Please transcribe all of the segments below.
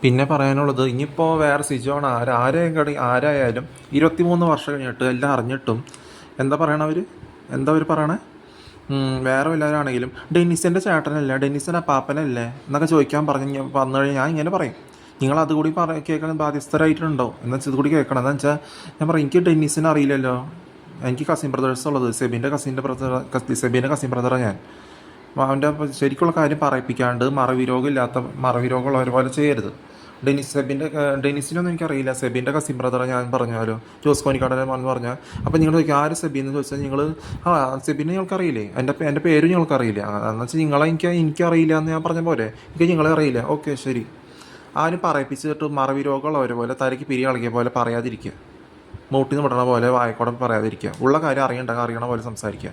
പിന്നെ പറയാനുള്ളത് ഇനിയിപ്പോൾ വേറെ സിജോൺ ആരായാലും 23 വർഷം കഴിഞ്ഞിട്ട് എല്ലാം അറിഞ്ഞിട്ടും എന്താ പറയണവർ എന്താ അവർ പറയണേ വേറെ എല്ലാവരാണെങ്കിലും ഡെന്നിസിൻ്റെ ചേട്ടനല്ലേ ഡെന്നിസിൻ്റെ പാപ്പനല്ലേ എന്നൊക്കെ ചോദിക്കാൻ വന്നു കഴിഞ്ഞാൽ ഞാൻ ഇങ്ങനെ പറയും നിങ്ങൾ അതുകൂടി കേൾക്കണം ബാധ്യസ്ഥരായിട്ടുണ്ടോ എന്ന് വെച്ചാൽ ഇതുകൂടി കേൾക്കണം എന്ന് വെച്ചാൽ ഞാൻ പറയും എനിക്ക് ഡെന്നിസിനെ അറിയില്ലല്ലോ എനിക്ക് കസിൻ ബ്രദേഴ്സ് ഉള്ളത് സെബിൻ്റെ കസിൻ ബ്രദറാണ് ഞാൻ അവൻ്റെ ശരിക്കുള്ള കാര്യം പറയിപ്പിക്കാണ്ട് മറവിരോഗമുള്ളവരെ പോലെ ചെയ്യരുത്. ഡെനിസിനൊന്നും എനിക്കറിയില്ല. സെബിൻ്റെ കസിൻ ബ്രദറെ ഞാൻ പറഞ്ഞാലോ ജോസ് കോനിക്കാടനെ എന്ന് പറഞ്ഞാൽ അപ്പോൾ നിങ്ങൾ ചോദിക്കും ആര് സെബി എന്ന് ചോദിച്ചാൽ നിങ്ങൾ സെബിനെ ഞങ്ങൾക്കറിയില്ലേ, എൻ്റെ പേരും ഞങ്ങൾക്കറിയില്ല എന്ന് വെച്ചാൽ എനിക്കറിയില്ല എന്ന് ഞാൻ പറഞ്ഞ പോലെ എനിക്ക് നിങ്ങളെ അറിയില്ല. ഓക്കെ ശരി. ആരും പറയിപ്പിച്ചിട്ട് മറവിരോഗമുള്ളവരെ പോലെ തലയ്ക്ക് പിരി കളിക്കിയ പോലെ പറയാതിരിക്കുക, മൂട്ടിന്ന് വിടണ പോലെ വായക്കോടം പറയാതിരിക്കുക, ഉള്ള കാര്യം അറിയണ പോലെ സംസാരിക്കുക.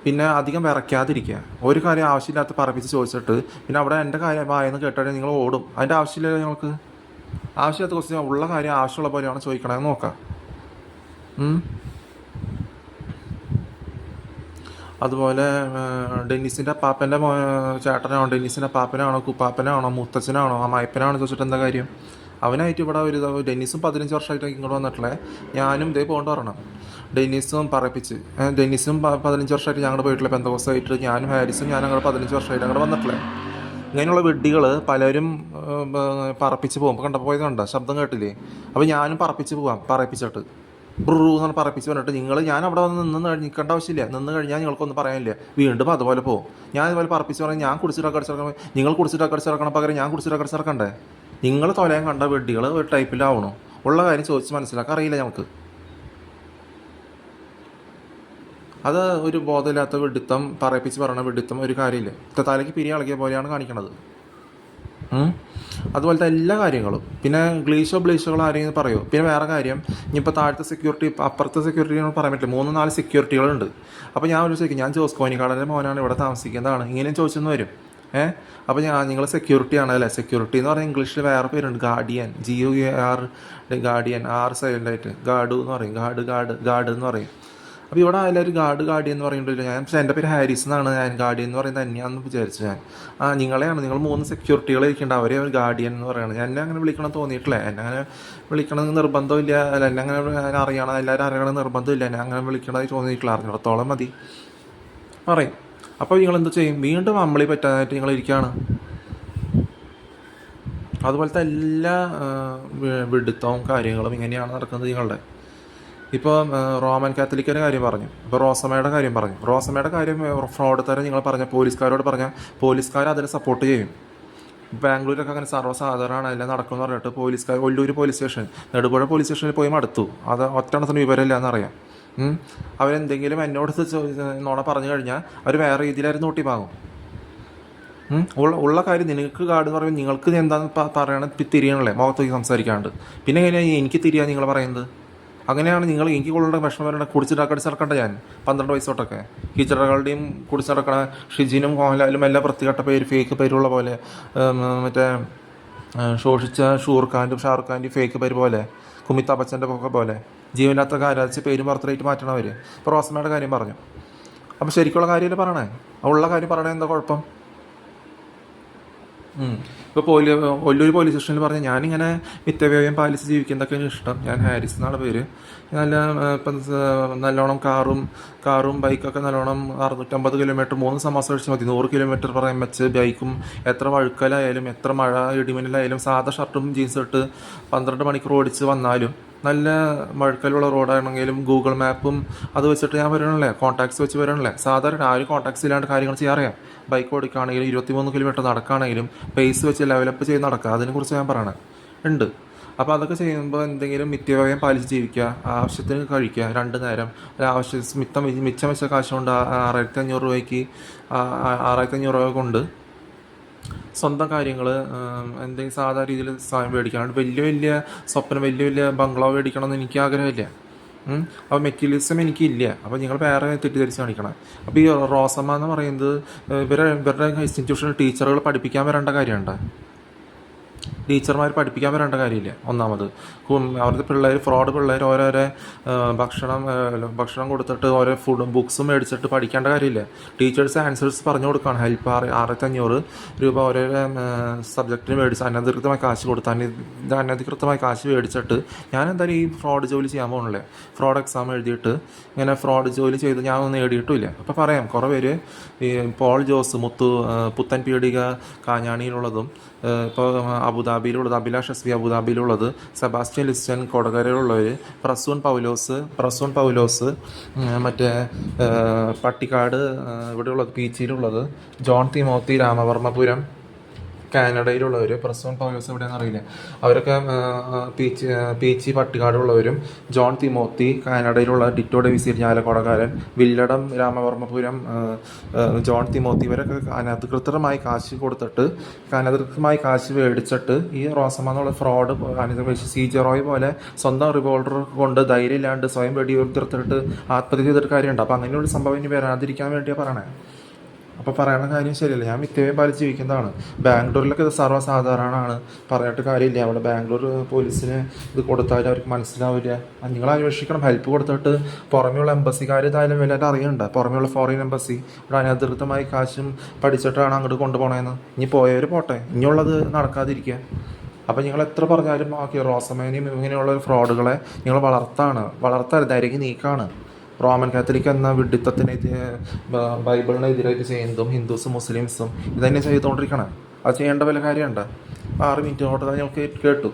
പിന്നെ അധികം വിറയ്ക്കാതിരിക്കുക. ഒരു കാര്യം ആവശ്യമില്ലാത്ത പറപ്പിച്ച് ചോദിച്ചിട്ട് പിന്നെ അവിടെ എൻ്റെ കാര്യം വായെന്ന് കേട്ടാൽ നിങ്ങൾ ഓടും. അതിൻ്റെ ആവശ്യമില്ല. നിങ്ങൾക്ക് ആവശ്യമില്ലാത്ത ക്വസ്റ്റ്യൻ ഉള്ള കാര്യം ആവശ്യമുള്ള പോലെയാണ് ചോദിക്കണമെന്ന് നോക്കാം. അതുപോലെ ഡെന്നിസിൻ്റെ പാപ്പൻ്റെ ചേട്ടനാണോ, ഡെന്നിസിൻ്റെ പാപ്പനാണോ, കുപ്പാപ്പനാണോ, മുത്തച്ഛനാണോ, അമ്മായപ്പനാണോ ചോദിച്ചിട്ട് എന്താ കാര്യം? അവനായിട്ട് ഇവിടെ ഒരു ഡെന്നിസും 15 വർഷമായിട്ട് ഇങ്ങോട്ട് വന്നിട്ടുള്ളത്. ഞാനും ഇതേ പോകേണ്ട പറയണം. ഡെന്നിസും 15 വർഷമായിട്ട് ഞങ്ങളുടെ വീട്ടിലെ പെന്തക്കോസ്തായിട്ട് ഞാനും ഹാരിസും ഞങ്ങൾ 15 വർഷമായിട്ട് അങ്ങോട്ട് വന്നിട്ടുള്ളത്. ഇങ്ങനെയുള്ള വെഡ്ഡികൾ പലരും പറപ്പിച്ച് പോകും. ഇപ്പോൾ കണ്ടപ്പോൾ പോയതുണ്ട്, ശബ്ദം കേട്ടില്ലേ? അപ്പോൾ ഞാനും പറപ്പിച്ചിട്ട് ബ്രൂ എന്നാണ് പറപ്പിച്ച് പറഞ്ഞിട്ട് ഞാൻ അവിടെ വന്ന് നിൽക്കേണ്ട ആവശ്യമില്ല. നിന്ന് കഴിഞ്ഞാൽ നിങ്ങൾക്കൊന്നും പറയാനില്ല. വീണ്ടും അതുപോലെ പോകും. ഞാൻ ഇതുപോലെ പറപ്പിച്ച് പറഞ്ഞാൽ ഞാൻ കുടിച്ചിട്ടൊക്കെ അടിച്ചിറക്കണം, നിങ്ങൾ കുടിച്ചിട്ടൊക്കെ അടിച്ചിറക്കണം, പകരം ഞാൻ കുടിച്ചിട്ടൊക്കെ അടിച്ചിറക്കണ്ടേ? നിങ്ങൾ തൊലയാൻ കണ്ട വെഡ്ഡികൾ ഒരു ടൈപ്പിലാവണോ? ഉള്ള കാര്യം ചോദിച്ച് മനസ്സിലാക്കാൻ അറിയില്ല നമുക്ക്. അത് ഒരു ബോധമില്ലാത്ത വെഡിത്തം, പറയിപ്പിച്ച് പറയണ വെഡിത്തം ഒരു കാര്യമില്ല. തലയ്ക്ക് പിരി ഇളകിയ പോലെയാണ് കാണിക്കണത്. അതുപോലത്തെ എല്ലാ കാര്യങ്ങളും. പിന്നെ ബ്ലീഷോകൾ ആരെങ്കിലും പറയുമോ? പിന്നെ വേറെ കാര്യം, ഇനിയിപ്പോൾ താഴത്തെ സെക്യൂരിറ്റി അപ്പുറത്തെ സെക്യൂരിറ്റി പറയാൻ പറ്റില്ല. 3-4 സെക്യൂരിറ്റികളുണ്ട്. അപ്പോൾ ഞാൻ ഒരു ചോദിക്കും, ഞാൻ ജോസ് കോനിക്കാടൻ്റെ മോനാണ്, ഇവിടെ താമസിക്കുന്നതാണ്, ഇങ്ങനെയും ചോദിച്ചെന്ന് വരും. അപ്പോൾ നിങ്ങൾ സെക്യൂരിറ്റി ആണല്ലേ? സെക്യൂരിറ്റി എന്ന് പറഞ്ഞാൽ ഇംഗ്ലീഷിൽ വേറെ പേരുണ്ട്, ഗാർഡിയൻ, GUAR, ഗാർഡിയൻ, R സൈലൻ്റായിട്ട് ഗാർഡ് എന്ന് പറയും, ഗാർഡ് എന്ന് പറയും. അപ്പോൾ ഇവിടെ എല്ലാവരും ഗാർഡിയൻ എന്ന് പറയുന്നില്ല. പക്ഷേ എൻ്റെ പേര് ഹാരിസ് എന്നാണ്. ഞാൻ ഗാർഡിയൻ എന്ന് പറയുന്നത് തന്നെയാണെന്ന് വിചാരിച്ചു ഞാൻ. നിങ്ങളെയാണ്, നിങ്ങൾ 3 സെക്യൂരിറ്റികൾ ഇരിക്കേണ്ട, അവരെ ഒരു ഗാർഡിയൻ എന്ന് പറയുന്നത്. എന്നെ അങ്ങനെ വിളിക്കണം തോന്നിയിട്ടില്ല. എന്നെ അങ്ങനെ വിളിക്കണമെന്ന് നിർബന്ധമില്ല. എന്നെ അങ്ങനെ അറിയണം, എല്ലാവരും അറിയണം നിർബന്ധമില്ല. എന്നെ അങ്ങനെ വിളിക്കണതായി തോന്നിയിട്ടില്ല. അറിഞ്ഞിടത്തോളം മതി പറയും. അപ്പോൾ നിങ്ങൾ എന്ത് ചെയ്യും? വീണ്ടും അമ്മളി പറ്റാനായിട്ട് നിങ്ങൾ ഇരിക്കുകയാണ്. അതുപോലത്തെ എല്ലാ വിഡിത്തവും കാര്യങ്ങളും ഇങ്ങനെയാണ് നടക്കുന്നത് നിങ്ങളുടെ. ഇപ്പോൾ റോമൻ കാത്തലിക്കിൻ്റെ കാര്യം പറഞ്ഞു, ഇപ്പോൾ റോസമ്മയുടെ കാര്യം പറഞ്ഞു. റോസമ്മയുടെ കാര്യം ഫ്രോഡ് തരം നിങ്ങൾ പറഞ്ഞ പോലീസുകാരോട് പറഞ്ഞാൽ പോലീസുകാർ അതിനെ സപ്പോർട്ട് ചെയ്യും. ബാംഗ്ലൂരൊക്കെ അങ്ങനെ സർവ്വസാധാരണമാണ് എല്ലാം നടക്കുമെന്ന് പറഞ്ഞിട്ട് Ollur police station, Nedupuzha police സ്റ്റേഷനിൽ പോയി മടുത്തു. അത് ഒറ്റണത്തിന് വിവരമില്ല എന്നറിയാം. അവരെന്തെങ്കിലും എന്നോട് നോണ പറഞ്ഞു കഴിഞ്ഞാൽ അവർ വേറെ രീതിയിലായിരുന്നു നോട്ടി വാങ്ങും. ഉള്ള കാര്യം നിങ്ങൾക്ക് ഗാർഡ് എന്ന് പറയുമ്പോൾ നിങ്ങൾക്ക് എന്താണെന്ന് പറയണത് തിരിയണല്ലേ, മുഖത്തേക്ക് സംസാരിക്കാണ്ട്. പിന്നെ എങ്ങനെയാണ് എനിക്ക് തിരിയാൻ നിങ്ങൾ പറയുന്നത്? അങ്ങനെയാണ് എനിക്ക് കൊള്ളുന്ന വിഷമം വരേണ്ട. കുടിച്ചിട്ടടിച്ചിറക്കണ്ട ഞാൻ 12 വയസ്സോട്ടൊക്കെ. ഹിജറകളുടെയും കുടിച്ചിറക്കണ ഷിജിനും മോഹൻലാലും എല്ലാം വൃത്തികെട്ട പേര്, ഫേക്ക് പേരുള്ള പോലെ, മറ്റേ ശോഷിച്ച ഷാറുഖ് ഖാൻ്റെയും ഫേക്ക് പേര് പോലെ, കുമിതാ ബച്ചൻ്റെ ഒക്കെ പോലെ ജീവനില്ലാത്ത കാര്യം പേരും പുറത്തേക്ക് മാറ്റണവർ. ഇപ്പോൾ റോസമ്മയുടെ കാര്യം പറഞ്ഞു. അപ്പോൾ ശരിക്കുള്ള കാര്യമല്ലേ പറയണേ? ഉള്ള കാര്യം പറയണേ, എന്താ കുഴപ്പം? ഇപ്പോൾ ഒല്ലൂർ പോലീസ് സ്റ്റേഷനിൽ പറഞ്ഞാൽ ഞാനിങ്ങനെ മിഥ്യാവ്യയം പാലിച്ച് ജീവിക്കുന്നതൊക്കെയാണ് ഇഷ്ടം. ഞാൻ ഹാരിസ് എന്നാണ് പേര്. ഇപ്പം നല്ലോണം കാറും ബൈക്കൊക്കെ നല്ലോണം 650 കിലോമീറ്റർ 3 മാസം കഴിച്ചാൽ മതി. 100 കിലോമീറ്റർ പറയാൻ വെച്ച് ബൈക്കും എത്ര വഴുക്കലായാലും എത്ര മഴ ഇടിമിന്നലായാലും സാധാ ഷർട്ടും ജീൻസും ഇട്ട് 12 മണിക്കൂർ ഓടിച്ച് വന്നാലും നല്ല മഴക്കലുള്ള റോഡാണെങ്കിലും ഗൂഗിൾ മാപ്പും അത് വെച്ചിട്ട് ഞാൻ വരണല്ലേ, കോൺടാക്ട്സ് വെച്ച് വരണല്ലേ. സാധാരണ ആരും കോൺടാക്ട്സ് ഇല്ലാണ്ട് കാര്യങ്ങൾ ചെയ്യാറിയാം. ബൈക്ക് ഓടിക്കുകയാണെങ്കിലും 23 കിലോമീറ്റർ നടക്കുകയാണെങ്കിലും പേസ് വെച്ച് ലെവലപ്പ് ചെയ്ത് നടക്കുക, അതിനെക്കുറിച്ച് ഞാൻ പറയണേ ഉണ്ട്. അപ്പോൾ അതൊക്കെ ചെയ്യുമ്പോൾ എന്തെങ്കിലും മിഥ്യാവ്യയം പാലിച്ച് ജീവിക്കുക, ആവശ്യത്തിന് കഴിക്കുക, 2 നേരം മിച്ചം വെച്ച കാശ് കൊണ്ട് 6500 രൂപയ്ക്ക് 6500 രൂപ കൊണ്ട് സ്വന്തം കാര്യങ്ങൾ എന്തെങ്കിലും സാധാരണ രീതിയിൽ സാധനം മേടിക്കാനാണ്. വലിയ സ്വപ്നം, വലിയ ബംഗ്ലാവ് മേടിക്കണമെന്ന് എനിക്ക് ആഗ്രഹമില്ല. അപ്പോൾ മെറ്റീരിയലിസം എനിക്കില്ല. അപ്പോൾ നിങ്ങൾ വേറെ തെറ്റിദ്ധരിച്ച് കാണിക്കണം. അപ്പോൾ ഈ റോസമ്മ എന്ന് പറയുന്നത് ഇവരുടെ ഇൻസ്റ്റിറ്റ്യൂഷണൽ ടീച്ചറുകൾ പഠിപ്പിക്കാൻ വരേണ്ട കാര്യമുണ്ട്. ടീച്ചർമാർ പഠിപ്പിക്കാൻ വരേണ്ട കാര്യമില്ല. ഒന്നാമത് അവരുടെ പിള്ളേർ ഫ്രോഡ് പിള്ളേർ ഓരോരോ ഭക്ഷണം കൊടുത്തിട്ട് ഓരോ ബുക്സും മേടിച്ചിട്ട് പഠിക്കേണ്ട കാര്യമില്ല. ടീച്ചേഴ്സ് ആൻസേഴ്സ് പറഞ്ഞു കൊടുക്കുകയാണ്. ഹെൽപ്പ് 6,500 രൂപ ഓരോരോ സബ്ജക്റ്റിന് മേടിച്ച് അനധികൃതമായി കാശ് കൊടുത്ത് അനധികൃതമായി കാശ് മേടിച്ചിട്ട് ഞാൻ എന്തായാലും ഈ ഫ്രോഡ് ജോലി ചെയ്യാൻ പോകുന്നില്ലേ. ഫ്രോഡ് എക്സാം എഴുതിയിട്ട് ഇങ്ങനെ ഫ്രോഡ് ജോലി ചെയ്ത് ഞാൻ ഒന്നും നേടിയിട്ടില്ല. അപ്പോൾ പറയാം, കുറേ പേര് ഈ പോൾ ജോസ് പുത്തൻ പീടിക കാഞ്ഞാണിയിലുള്ളതും ഇപ്പോൾ അബുദാബിയിലുള്ളത് അഭിലാഷ് എസ് വി അബുദാബിയിലുള്ളത്, സെബാസ്റ്റ്യൻ ലിസ്റ്റൻ കൊടകരയിലുള്ളവർ, പ്രസൂൺ പൗലോസ് മറ്റേ പട്ടിക്കാട് ഇവിടെയുള്ളത് പീച്ചിയിലുള്ളത്, ജോൺ തിമോത്തി രാമവർമ്മപുരം കാനഡയിലുള്ളവർ, പ്രസൂൺ പൗലോസ് എവിടെയാണെന്ന് അറിയില്ല, അവരൊക്കെ പീച്ചി പട്ടിക്കാടുള്ളവരും, ജോൺ തിമോത്തി കാനഡയിലുള്ള ഡിറ്റോ ഡെവിസി ഞാലക്കോടക്കാരൻ, വില്ലടം രാമവർമ്മപുരം ജോൺ തിമോത്തി, ഇവരൊക്കെ അനധികൃതമായി കാശ് കൊടുത്തിട്ട് അനധികൃതമായി കാശ് മേടിച്ചിട്ട് ഈ റോസമ്മ എന്നുള്ള ഫ്രോഡ് സീജറോയ് പോലെ സ്വന്തം റിവോൾവർ കൊണ്ട് ധൈര്യമില്ലാണ്ട് സ്വയം വെടിയുതിർത്തിട്ട് ആത്മഹത്യ ചെയ്തിട്ട് കാര്യമുണ്ട്. അപ്പോൾ അങ്ങനെയുള്ള സംഭവം ഇനി വരാതിരിക്കാൻ വേണ്ടിയാണ് പറയണേ. അപ്പോൾ പറയണ കാര്യം ശരിയല്ല. ഞാൻ മിഥ്യവേ പാലിച്ച് ജീവിക്കുന്നതാണ്. ബാംഗ്ലൂരിലൊക്കെ ഇത് സർവ്വസാധാരണമാണ്, പറഞ്ഞിട്ട് കാര്യമില്ല. അവിടെ ബാംഗ്ലൂർ പോലീസിന് ഇത് കൊടുത്താലും അവർക്ക് മനസ്സിലാവില്ല. നിങ്ങൾ അന്വേഷിക്കണം. ഹെൽപ്പ് കൊടുത്തിട്ട് പുറമെയുള്ള എംബസിക്കാർ ഇതായാലും വല്ലാതെ അറിയണ്ട. പുറമെയുള്ള ഫോറിൻ എംബസി ഇവിടെ അനധികൃതമായി കാശും പഠിച്ചിട്ടാണ് അങ്ങോട്ട് കൊണ്ടുപോകണതെന്ന്. ഇനി പോയവർ പോട്ടെ, ഇനിയുള്ളത് നടക്കാതിരിക്കുക. അപ്പോൾ നിങ്ങൾ എത്ര പറഞ്ഞാലും റോസമ്മേനെയും ഇങ്ങനെയുള്ള ഫ്രോഡുകളെ നിങ്ങൾ വളർത്തരുത്, അരങ്ങി നീക്കാണ്. റോമൻ കാത്തലിക് എന്ന വിഡിത്തത്തിനെതിരെ ബൈബിളിനെതിരായിട്ട് ചെയ്യുന്നതും ഹിന്ദുസും മുസ്ലിംസും ഇതന്നെ ചെയ്തുകൊണ്ടിരിക്കണം. അത് ചെയ്യേണ്ട വല്ല കാര്യമുണ്ട്. 6 മിനിറ്റ് കൊണ്ട് ഞങ്ങൾക്ക് കേട്ടു.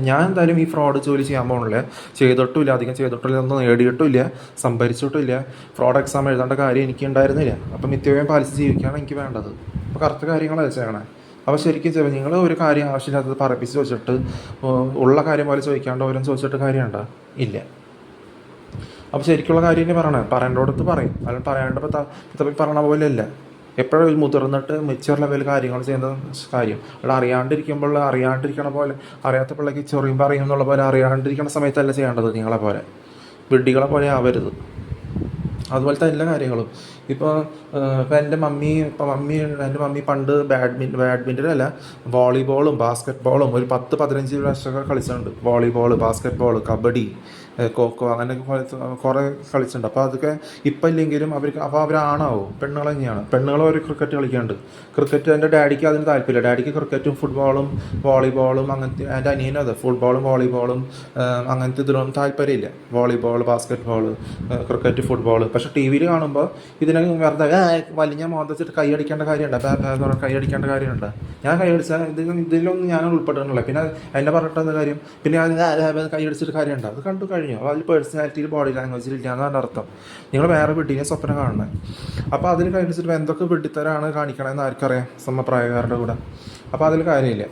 ഞാൻ എന്തായാലും ഈ ഫ്രോഡ് ജോലി ചെയ്യാൻ പോകുന്നില്ല. അധികം ചെയ്തിട്ടില്ല, ഒന്നും നേടിയിട്ടുമില്ല, സംഭരിച്ചിട്ടില്ല. ഫ്രോഡ് എക്സാം എഴുതേണ്ട കാര്യം എനിക്ക് ഉണ്ടായിരുന്നില്ല. അപ്പം മിഥ്യവയം പാലിച്ച് ജീവിക്കുകയാണ് എനിക്ക് വേണ്ടത്. അപ്പോൾ കറക്റ്റ് കാര്യങ്ങളല്ല ചെയ്യണേ. അപ്പോൾ ശരിക്കും നിങ്ങൾ ഒരു കാര്യം ആവശ്യമില്ലാത്തത് പറപ്പിച്ച് വെച്ചിട്ട് ഉള്ള കാര്യം പോലെ ചോദിക്കാണ്ട് ഓരോ ചോദിച്ചിട്ട് കാര്യമുണ്ടോ? ഇല്ല. അപ്പോൾ ശരിക്കുള്ള കാര്യം തന്നെ പറയേണ്ടടുത്ത് പറയും. അല്ലെങ്കിൽ പറയാണ്ടപ്പോൾ തപ്പി പറയണ പോലെ അല്ല. എപ്പോഴും മുതിർന്നിട്ട് മെച്ചൂർ ലെവൽ കാര്യങ്ങൾ ചെയ്യുന്ന കാര്യം. അവിടെ അറിയാണ്ടിരിക്കണ പോലെ, അറിയാത്ത പിള്ളേക്ക് ചൊറിയുമ്പോൾ അറിയും എന്നുള്ള പോലെ അറിയാണ്ടിരിക്കണ സമയത്തല്ല ചെയ്യേണ്ടത്. നിങ്ങളെ പോലെ വിഡ്ഢികളെ പോലെ ആവരുത്. അതുപോലത്തെ എല്ലാ കാര്യങ്ങളും. ഇപ്പോൾ എൻ്റെ മമ്മി പണ്ട് ബാഡ്മിൻ്റനല്ല, വോളിബോളും ബാസ്ക്കറ്റ് ബോളും ഒരു 10-15 വർഷമൊക്കെ കളിച്ചിട്ടുണ്ട്. Volleyball, basket ball, kabaddi, kho kho, അങ്ങനെയൊക്കെ കുറേ കളിച്ചിട്ടുണ്ട്. അപ്പോൾ അതൊക്കെ ഇപ്പം ഇല്ലെങ്കിലും അവരാണാവും. പെണ്ണുങ്ങൾ തന്നെയാണ്. പെണ്ണുങ്ങൾ ഒരു ക്രിക്കറ്റ് കളിക്കാണ്ട്. ക്രിക്കറ്റ് എൻ്റെ ഡാഡിക്ക് അതിന് താല്പര്യമില്ല. ഡാഡിക്ക് ക്രിക്കറ്റും ഫുട്ബോളും വോളിബോളും അങ്ങനത്തെ, എൻ്റെ അനിയനും അതെ, ഫുട്ബോളും വോളിബോളും അങ്ങനത്തെ ഇതിലൊന്നും താല്പര്യമില്ല. Volleyball, basket ball, cricket, football. പക്ഷേ ടി വിയിൽ കാണുമ്പോൾ ഇതിനെ വെറുതെ വലിയ മോന്തച്ചിട്ട് കൈയടിക്കേണ്ട കാര്യമുണ്ട്. ഞാൻ കൈയടിച്ചാൽ ഇതിലൊന്നും ഞാൻ ഉൾപ്പെട്ടിട്ടില്ല. പിന്നെ എന്നെ പറഞ്ഞിട്ടെന്താ കാര്യം? പിന്നെ കൈയടിച്ചിട്ട് കാര്യമുണ്ട്? അത് കണ്ടു കഴിഞ്ഞു. അപ്പോൾ അതിൽ പേഴ്സണാലിറ്റിയിൽ ബോഡി ലാംഗ്വേജിൽ ഇല്ല എന്നാണ് അർത്ഥം. നിങ്ങൾ വേറെ വിഡ്ഢിനെ സ്വപ്നം കാണുന്നത്. അപ്പോൾ അതിൽ കൈയടിച്ചിട്ട് എന്തൊക്കെ വിഡ്ഢിത്തരാണ് കാണിക്കണമെന്ന് ആർക്കറിയാം, സമപ്രായക്കാരുടെ കൂടെ. അപ്പോൾ അതിൽ കാര്യമില്ല.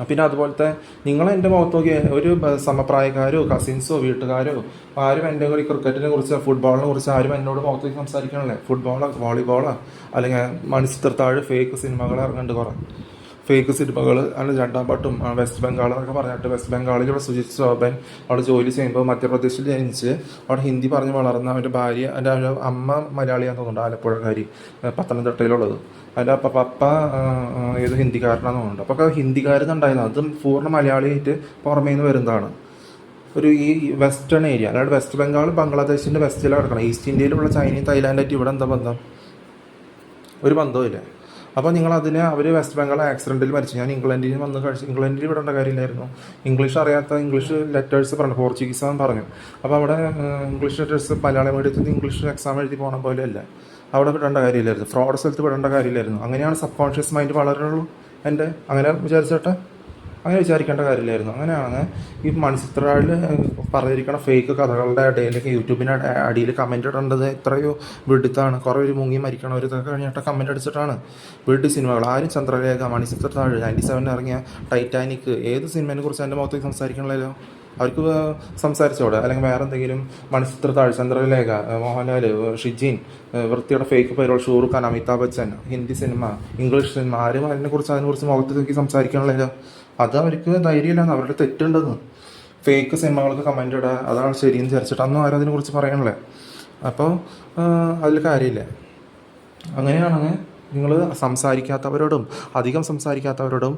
പിന്നെ അതുപോലത്തെ നിങ്ങൾ എൻ്റെ മുഖത്ത് നോക്കി ഒരു സമപ്രായക്കാരോ കസിൻസോ വീട്ടുകാരോ ആരും എൻ്റെ കൂടി ക്രിക്കറ്റിനെ കുറിച്ച് ഫുട്ബോളിനെ കുറിച്ച് ആരും എന്നോട് മുഖത്ത് നോക്കി സംസാരിക്കണല്ലേ. ഫുട്ബോളോ വോളിബോളോ അല്ലെങ്കിൽ മണിച്ചിത്രത്താഴ് ഫേക്ക് സിനിമകൾ ഇറങ്ങുന്നുണ്ട്. കുറേ ഫേക്ക് സിനിമകൾ ആണ്. 2ാം പാട്ടും വെസ്റ്റ് ബംഗാൾ എന്നൊക്കെ പറഞ്ഞിട്ട് വെസ്റ്റ് ബംഗാളിലുള്ള സുജിത് ശോഭൻ അവിടെ ജോലി ചെയ്യുമ്പോൾ മധ്യപ്രദേശിൽ ജനിച്ച് അവിടെ ഹിന്ദി പറഞ്ഞ് വളർന്ന അവൻ്റെ ഭാര്യ, എൻ്റെ അമ്മ മലയാളിയാന്ന് തോന്നുന്നുണ്ട്, ആലപ്പുഴക്കാരി, പത്തനംതിട്ടയിലുള്ളത്. അതിൻ്റെ പപ്പ ഏത് ഹിന്ദിക്കാരനാണെന്ന് തോന്നുന്നുണ്ട്. അപ്പോൾ ഹിന്ദിക്കാരെന്നുണ്ടായിരുന്നു. അതും പൂർണ്ണ മലയാളിയായിട്ട് പുറമേ നിന്ന് വരുന്നതാണ്. ഈ വെസ്റ്റേൺ ഏരിയ, അല്ലാണ്ട് വെസ്റ്റ് ബംഗാൾ ബംഗ്ലാദേശിൻ്റെ വെസ്റ്റിലാണ് കിടക്കണം. ഈസ്റ്റ് ഇന്ത്യയിലുള്ള ചൈനയും തായ്ലാൻഡായിട്ട് ഇവിടെ എന്താ ബന്ധം? ഒരു ബന്ധവുമില്ല. അപ്പോൾ അവർ വെസ്റ്റ് ബംഗാൾ ആക്സിഡൻറ്റിൽ മരിച്ചു. ഞാൻ ഇംഗ്ലണ്ടിൽ വന്ന് ഇംഗ്ലണ്ടിൽ വിടേണ്ട കാര്യമില്ലായിരുന്നു. ഇംഗ്ലീഷ് ലെറ്റേഴ്സ് പറഞ്ഞു, പോർച്ചുഗീസാന്ന് പറഞ്ഞു. അപ്പോൾ അവിടെ ഇംഗ്ലീഷ് ലെറ്റേഴ്സ് മലയാളം മീഡിയത്തിൽ ഇംഗ്ലീഷ് എക്സാം എഴുതി പോകണ പോലെയല്ല. അവിടെ വിടേണ്ട കാര്യമില്ലായിരുന്നു. ഫ്രോഡ് സ്ഥലത്ത് വിടേണ്ട കാര്യമില്ലായിരുന്നു. അങ്ങനെയാണ് സബ് കോൺഷ്യസ് മൈൻഡ് വളരുള്ളൂ. അങ്ങനെ വിചാരിക്കേണ്ട കാര്യമില്ലായിരുന്നു. അങ്ങനെയാണ് ഈ മണിച്ചിത്രത്താഴിൽ പറഞ്ഞിരിക്കുന്ന ഫേക്ക് കഥകളുടെ ഇടയിലേക്ക് യൂട്യൂബിൻ്റെ അടിയിൽ കമൻറ്റ് ഇടേണ്ടത് എത്രയോ വിഡിത്താണ്. കുറേ ഒരു മുങ്ങി മരിക്കണം ഒരു ഇതൊക്കെ കഴിഞ്ഞിട്ട് കമൻറ്റ് അടിച്ചിട്ടാണ്. വിഡി സിനിമകൾ ആരും ചന്ദ്രലേഖ, മണിച്ചിത്രത്താഴ്, 97 ഇറങ്ങിയ ടൈറ്റാനിക്, ഏത് സിനിമയെ കുറിച്ച് എൻ്റെ മുഖത്തേക്ക് സംസാരിക്കണമല്ലോ. അവർക്ക് സംസാരിച്ചോടെ. അല്ലെങ്കിൽ വേറെ എന്തെങ്കിലും മണിച്ചിത്രത്താഴ്, ചന്ദ്രലേഖ, മോഹൻലാൽ, ഷിജിൻ, വൃത്തിയുടെ ഫേക്ക് പേരുകൾ, Shahrukh Khan, Amitabh Bachchan, Hindi cinema, English cinema, ആരും അതിനെക്കുറിച്ച് മുഖത്ത് നോക്കി സംസാരിക്കണമല്ലോ. അത് അവർക്ക് ധൈര്യമില്ലാന്ന്, അവരുടെ തെറ്റുണ്ടെന്ന്. ഫേക്ക് സിനിമകൾക്ക് കമൻ്റ് ഇടുക, അതാണ് ശരിയെന്ന് വിചാരിച്ചിട്ട് അന്നും ആരും അതിനെക്കുറിച്ച് പറയണല്ലേ. അപ്പോൾ അതിൽ കാര്യമില്ല. അങ്ങനെയാണെങ്കിൽ നിങ്ങൾ സംസാരിക്കാത്തവരോടും അധികം സംസാരിക്കാത്തവരോടും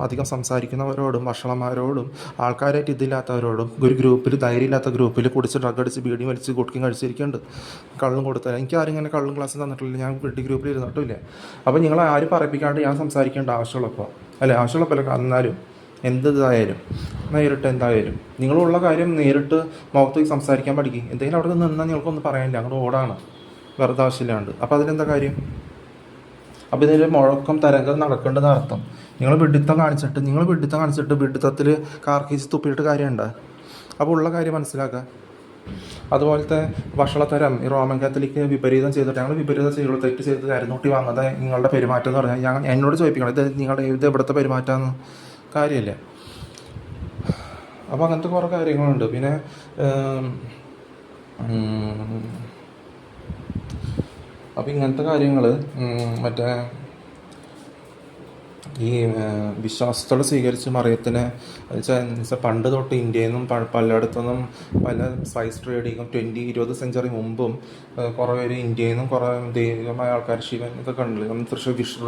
അധികം സംസാരിക്കുന്നവരോടും വഷളന്മാരോടും ആൾക്കാരായിട്ട് ഇതില്ലാത്തവരോടും ഒരു ഗ്രൂപ്പിൽ ധൈര്യമില്ലാത്ത ഗ്രൂപ്പിൽ കുടിച്ച് ഡ്രഗ് അടിച്ച് ബീഡി വലിച്ച് കുടിക്കും കഴിച്ചിരിക്കുന്നുണ്ട്. കള്ളും കൊടുത്താൽ എനിക്ക് ആരും ഇങ്ങനെ കള്ളും ക്ലാസ് തന്നിട്ടില്ല, ഞാൻ വെട്ടി ഗ്രൂപ്പിൽ ഇരുന്നിട്ടില്ല. അപ്പോൾ നിങ്ങൾ ആരും പറയിപ്പിക്കാണ്ട് ഞാൻ സംസാരിക്കേണ്ട ആവശ്യമുള്ളപ്പോൾ ആവശ്യമുള്ളപ്പോൾ എന്നാലും ഇതായാലും നേരിട്ട് എന്തായാലും നിങ്ങളുള്ള കാര്യം നേരിട്ട് മുഖത്തേക്ക് സംസാരിക്കാൻ പഠിക്കും. എന്തെങ്കിലും അവിടെ നിന്നാൽ നിങ്ങൾക്കൊന്നും പറയാനില്ല, അങ്ങോട്ട് ഓടാണ് വെറുതെ ആവശ്യമില്ലാണ്ട്. അപ്പോൾ അതിനെന്താ കാര്യം? അപ്പോൾ ഇതിൻ്റെ മുഴക്കം തരംഗം നടക്കേണ്ടത് അർത്ഥം. നിങ്ങൾ വിഡിത്തം കാണിച്ചിട്ട് വിഡിത്തത്തിൽ കാർക്കീച്ച് തുപ്പിയിട്ട് കാര്യമുണ്ട്. അപ്പോൾ ഉള്ള കാര്യം മനസ്സിലാക്കുക. അതുപോലത്തെ വഷളത്തരം ഈ റോമൻ കാത്തലിക്ക് വിപരീതം ചെയ്തിട്ട് ഞങ്ങൾ വിപരീതം ചെയ്യുള്ളൂ, തെറ്റ് ചെയ്ത് കരുന്നൂട്ടി വാങ്ങുന്നത് നിങ്ങളുടെ പെരുമാറ്റം എന്ന് പറഞ്ഞാൽ എന്നോട് ചോദിപ്പിക്കണം ഇത് എവിടുത്തെ പെരുമാറ്റമെന്ന്. കാര്യമില്ല. അപ്പോൾ അങ്ങനത്തെ കുറേ കാര്യങ്ങളുണ്ട്. പിന്നെ അപ്പോൾ ഇങ്ങനത്തെ കാര്യങ്ങൾ മറ്റേ ഈ വിശ്വാസത്തോടെ സ്വീകരിച്ച് മറിയത്തിനെ വെച്ചാൽ പണ്ട് തൊട്ട് ഇന്ത്യയിൽ നിന്നും പലയിടത്തുനിന്നും പല സ്പൈസ് ട്രേഡിങ്ങും 20 സെഞ്ചുറി മുമ്പും കുറേ പേര് ഇന്ത്യയിൽ നിന്നും കുറേ ദൈവികമായ ആൾക്കാർ ശിവൻ ഇതൊക്കെ ഉണ്ടല്ലോ.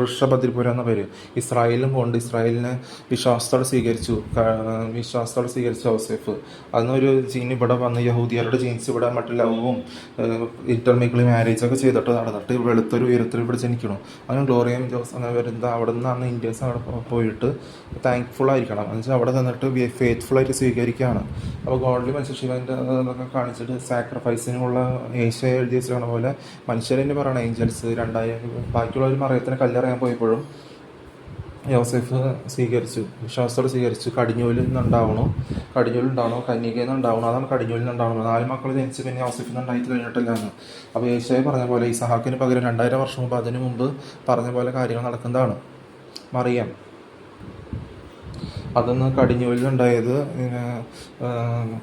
ഋഷഭദ്രിപുരം എന്ന പേര് ഇസ്രായേലിലും കൊണ്ട് ഇസ്രായേലിനെ വിശ്വാസത്തോടെ സ്വീകരിച്ചു ഔസേഫ്. അന്നൊരു ജീൻ ഇവിടെ വന്ന് യഹൂദിയരുടെ ജീൻസ് ഇവിടെ മറ്റു ലവും ഇന്റർമിക്ലി മാരേജൊക്കെ ചെയ്തിട്ട് നടന്നിട്ട് വെളുത്തൊരു ഉയരത്തിൽ ഇവിടെ ജനിക്കണം. അങ്ങനെ ഗ്ലോറിയം ജോസ് അങ്ങനെ വരുന്നത് അവിടെ നിന്നാണ് ഇന്ത്യൻസ് അവിടെ പോയിട്ട് താങ്ക്ഫുൾ ആയിരിക്കണം എന്ന് വെച്ചാൽ അവിടെ നിന്നിട്ട് ഫെയ്ത്ത്ഫുള്ളായിട്ട് സ്വീകരിക്കുകയാണ്. അപ്പോൾ ഗോഡ്ലി മനുഷ്യ ശിവൻ്റെ അതൊക്കെ കാണിച്ചിട്ട് സാക്രിഫൈസിനുള്ള ഏഷ്യ എഴുതി വെച്ചിരിക്കണ പോലെ മനുഷ്യരെന്നെ പറയണം ഏഞ്ചൽസ് 2000 ബാക്കിയുള്ളവർ മറിയത്തിനെ കല്ലെറിയാൻ പോയപ്പോഴും യോസേഫ് വിശ്വാസത്തോടെ സ്വീകരിച്ചു. കടിഞ്ഞൂലിൽ നിന്നുണ്ടാവണോ കന്യകയിൽ നിന്നുണ്ടാവണോ, അതാണ് കടിഞ്ഞൂലിൽ നിന്നുണ്ടാവണം. 4 മക്കൾ ജനിച്ച് പിന്നെ യോസേഫിൽ നിന്നുണ്ടായിട്ട് കഴിഞ്ഞിട്ടില്ലാന്ന്. അപ്പോൾ ഏഷ്യായി പറഞ്ഞ പോലെ ഇസഹാക്കിന് പകരം 2000 വർഷം മുമ്പ് അതിനു മുമ്പ് പറഞ്ഞ പോലെ കാര്യങ്ങൾ നടക്കുന്നതാണ്. മറിയം അതൊന്ന് കടിഞ്ഞൂലിലുണ്ടായത്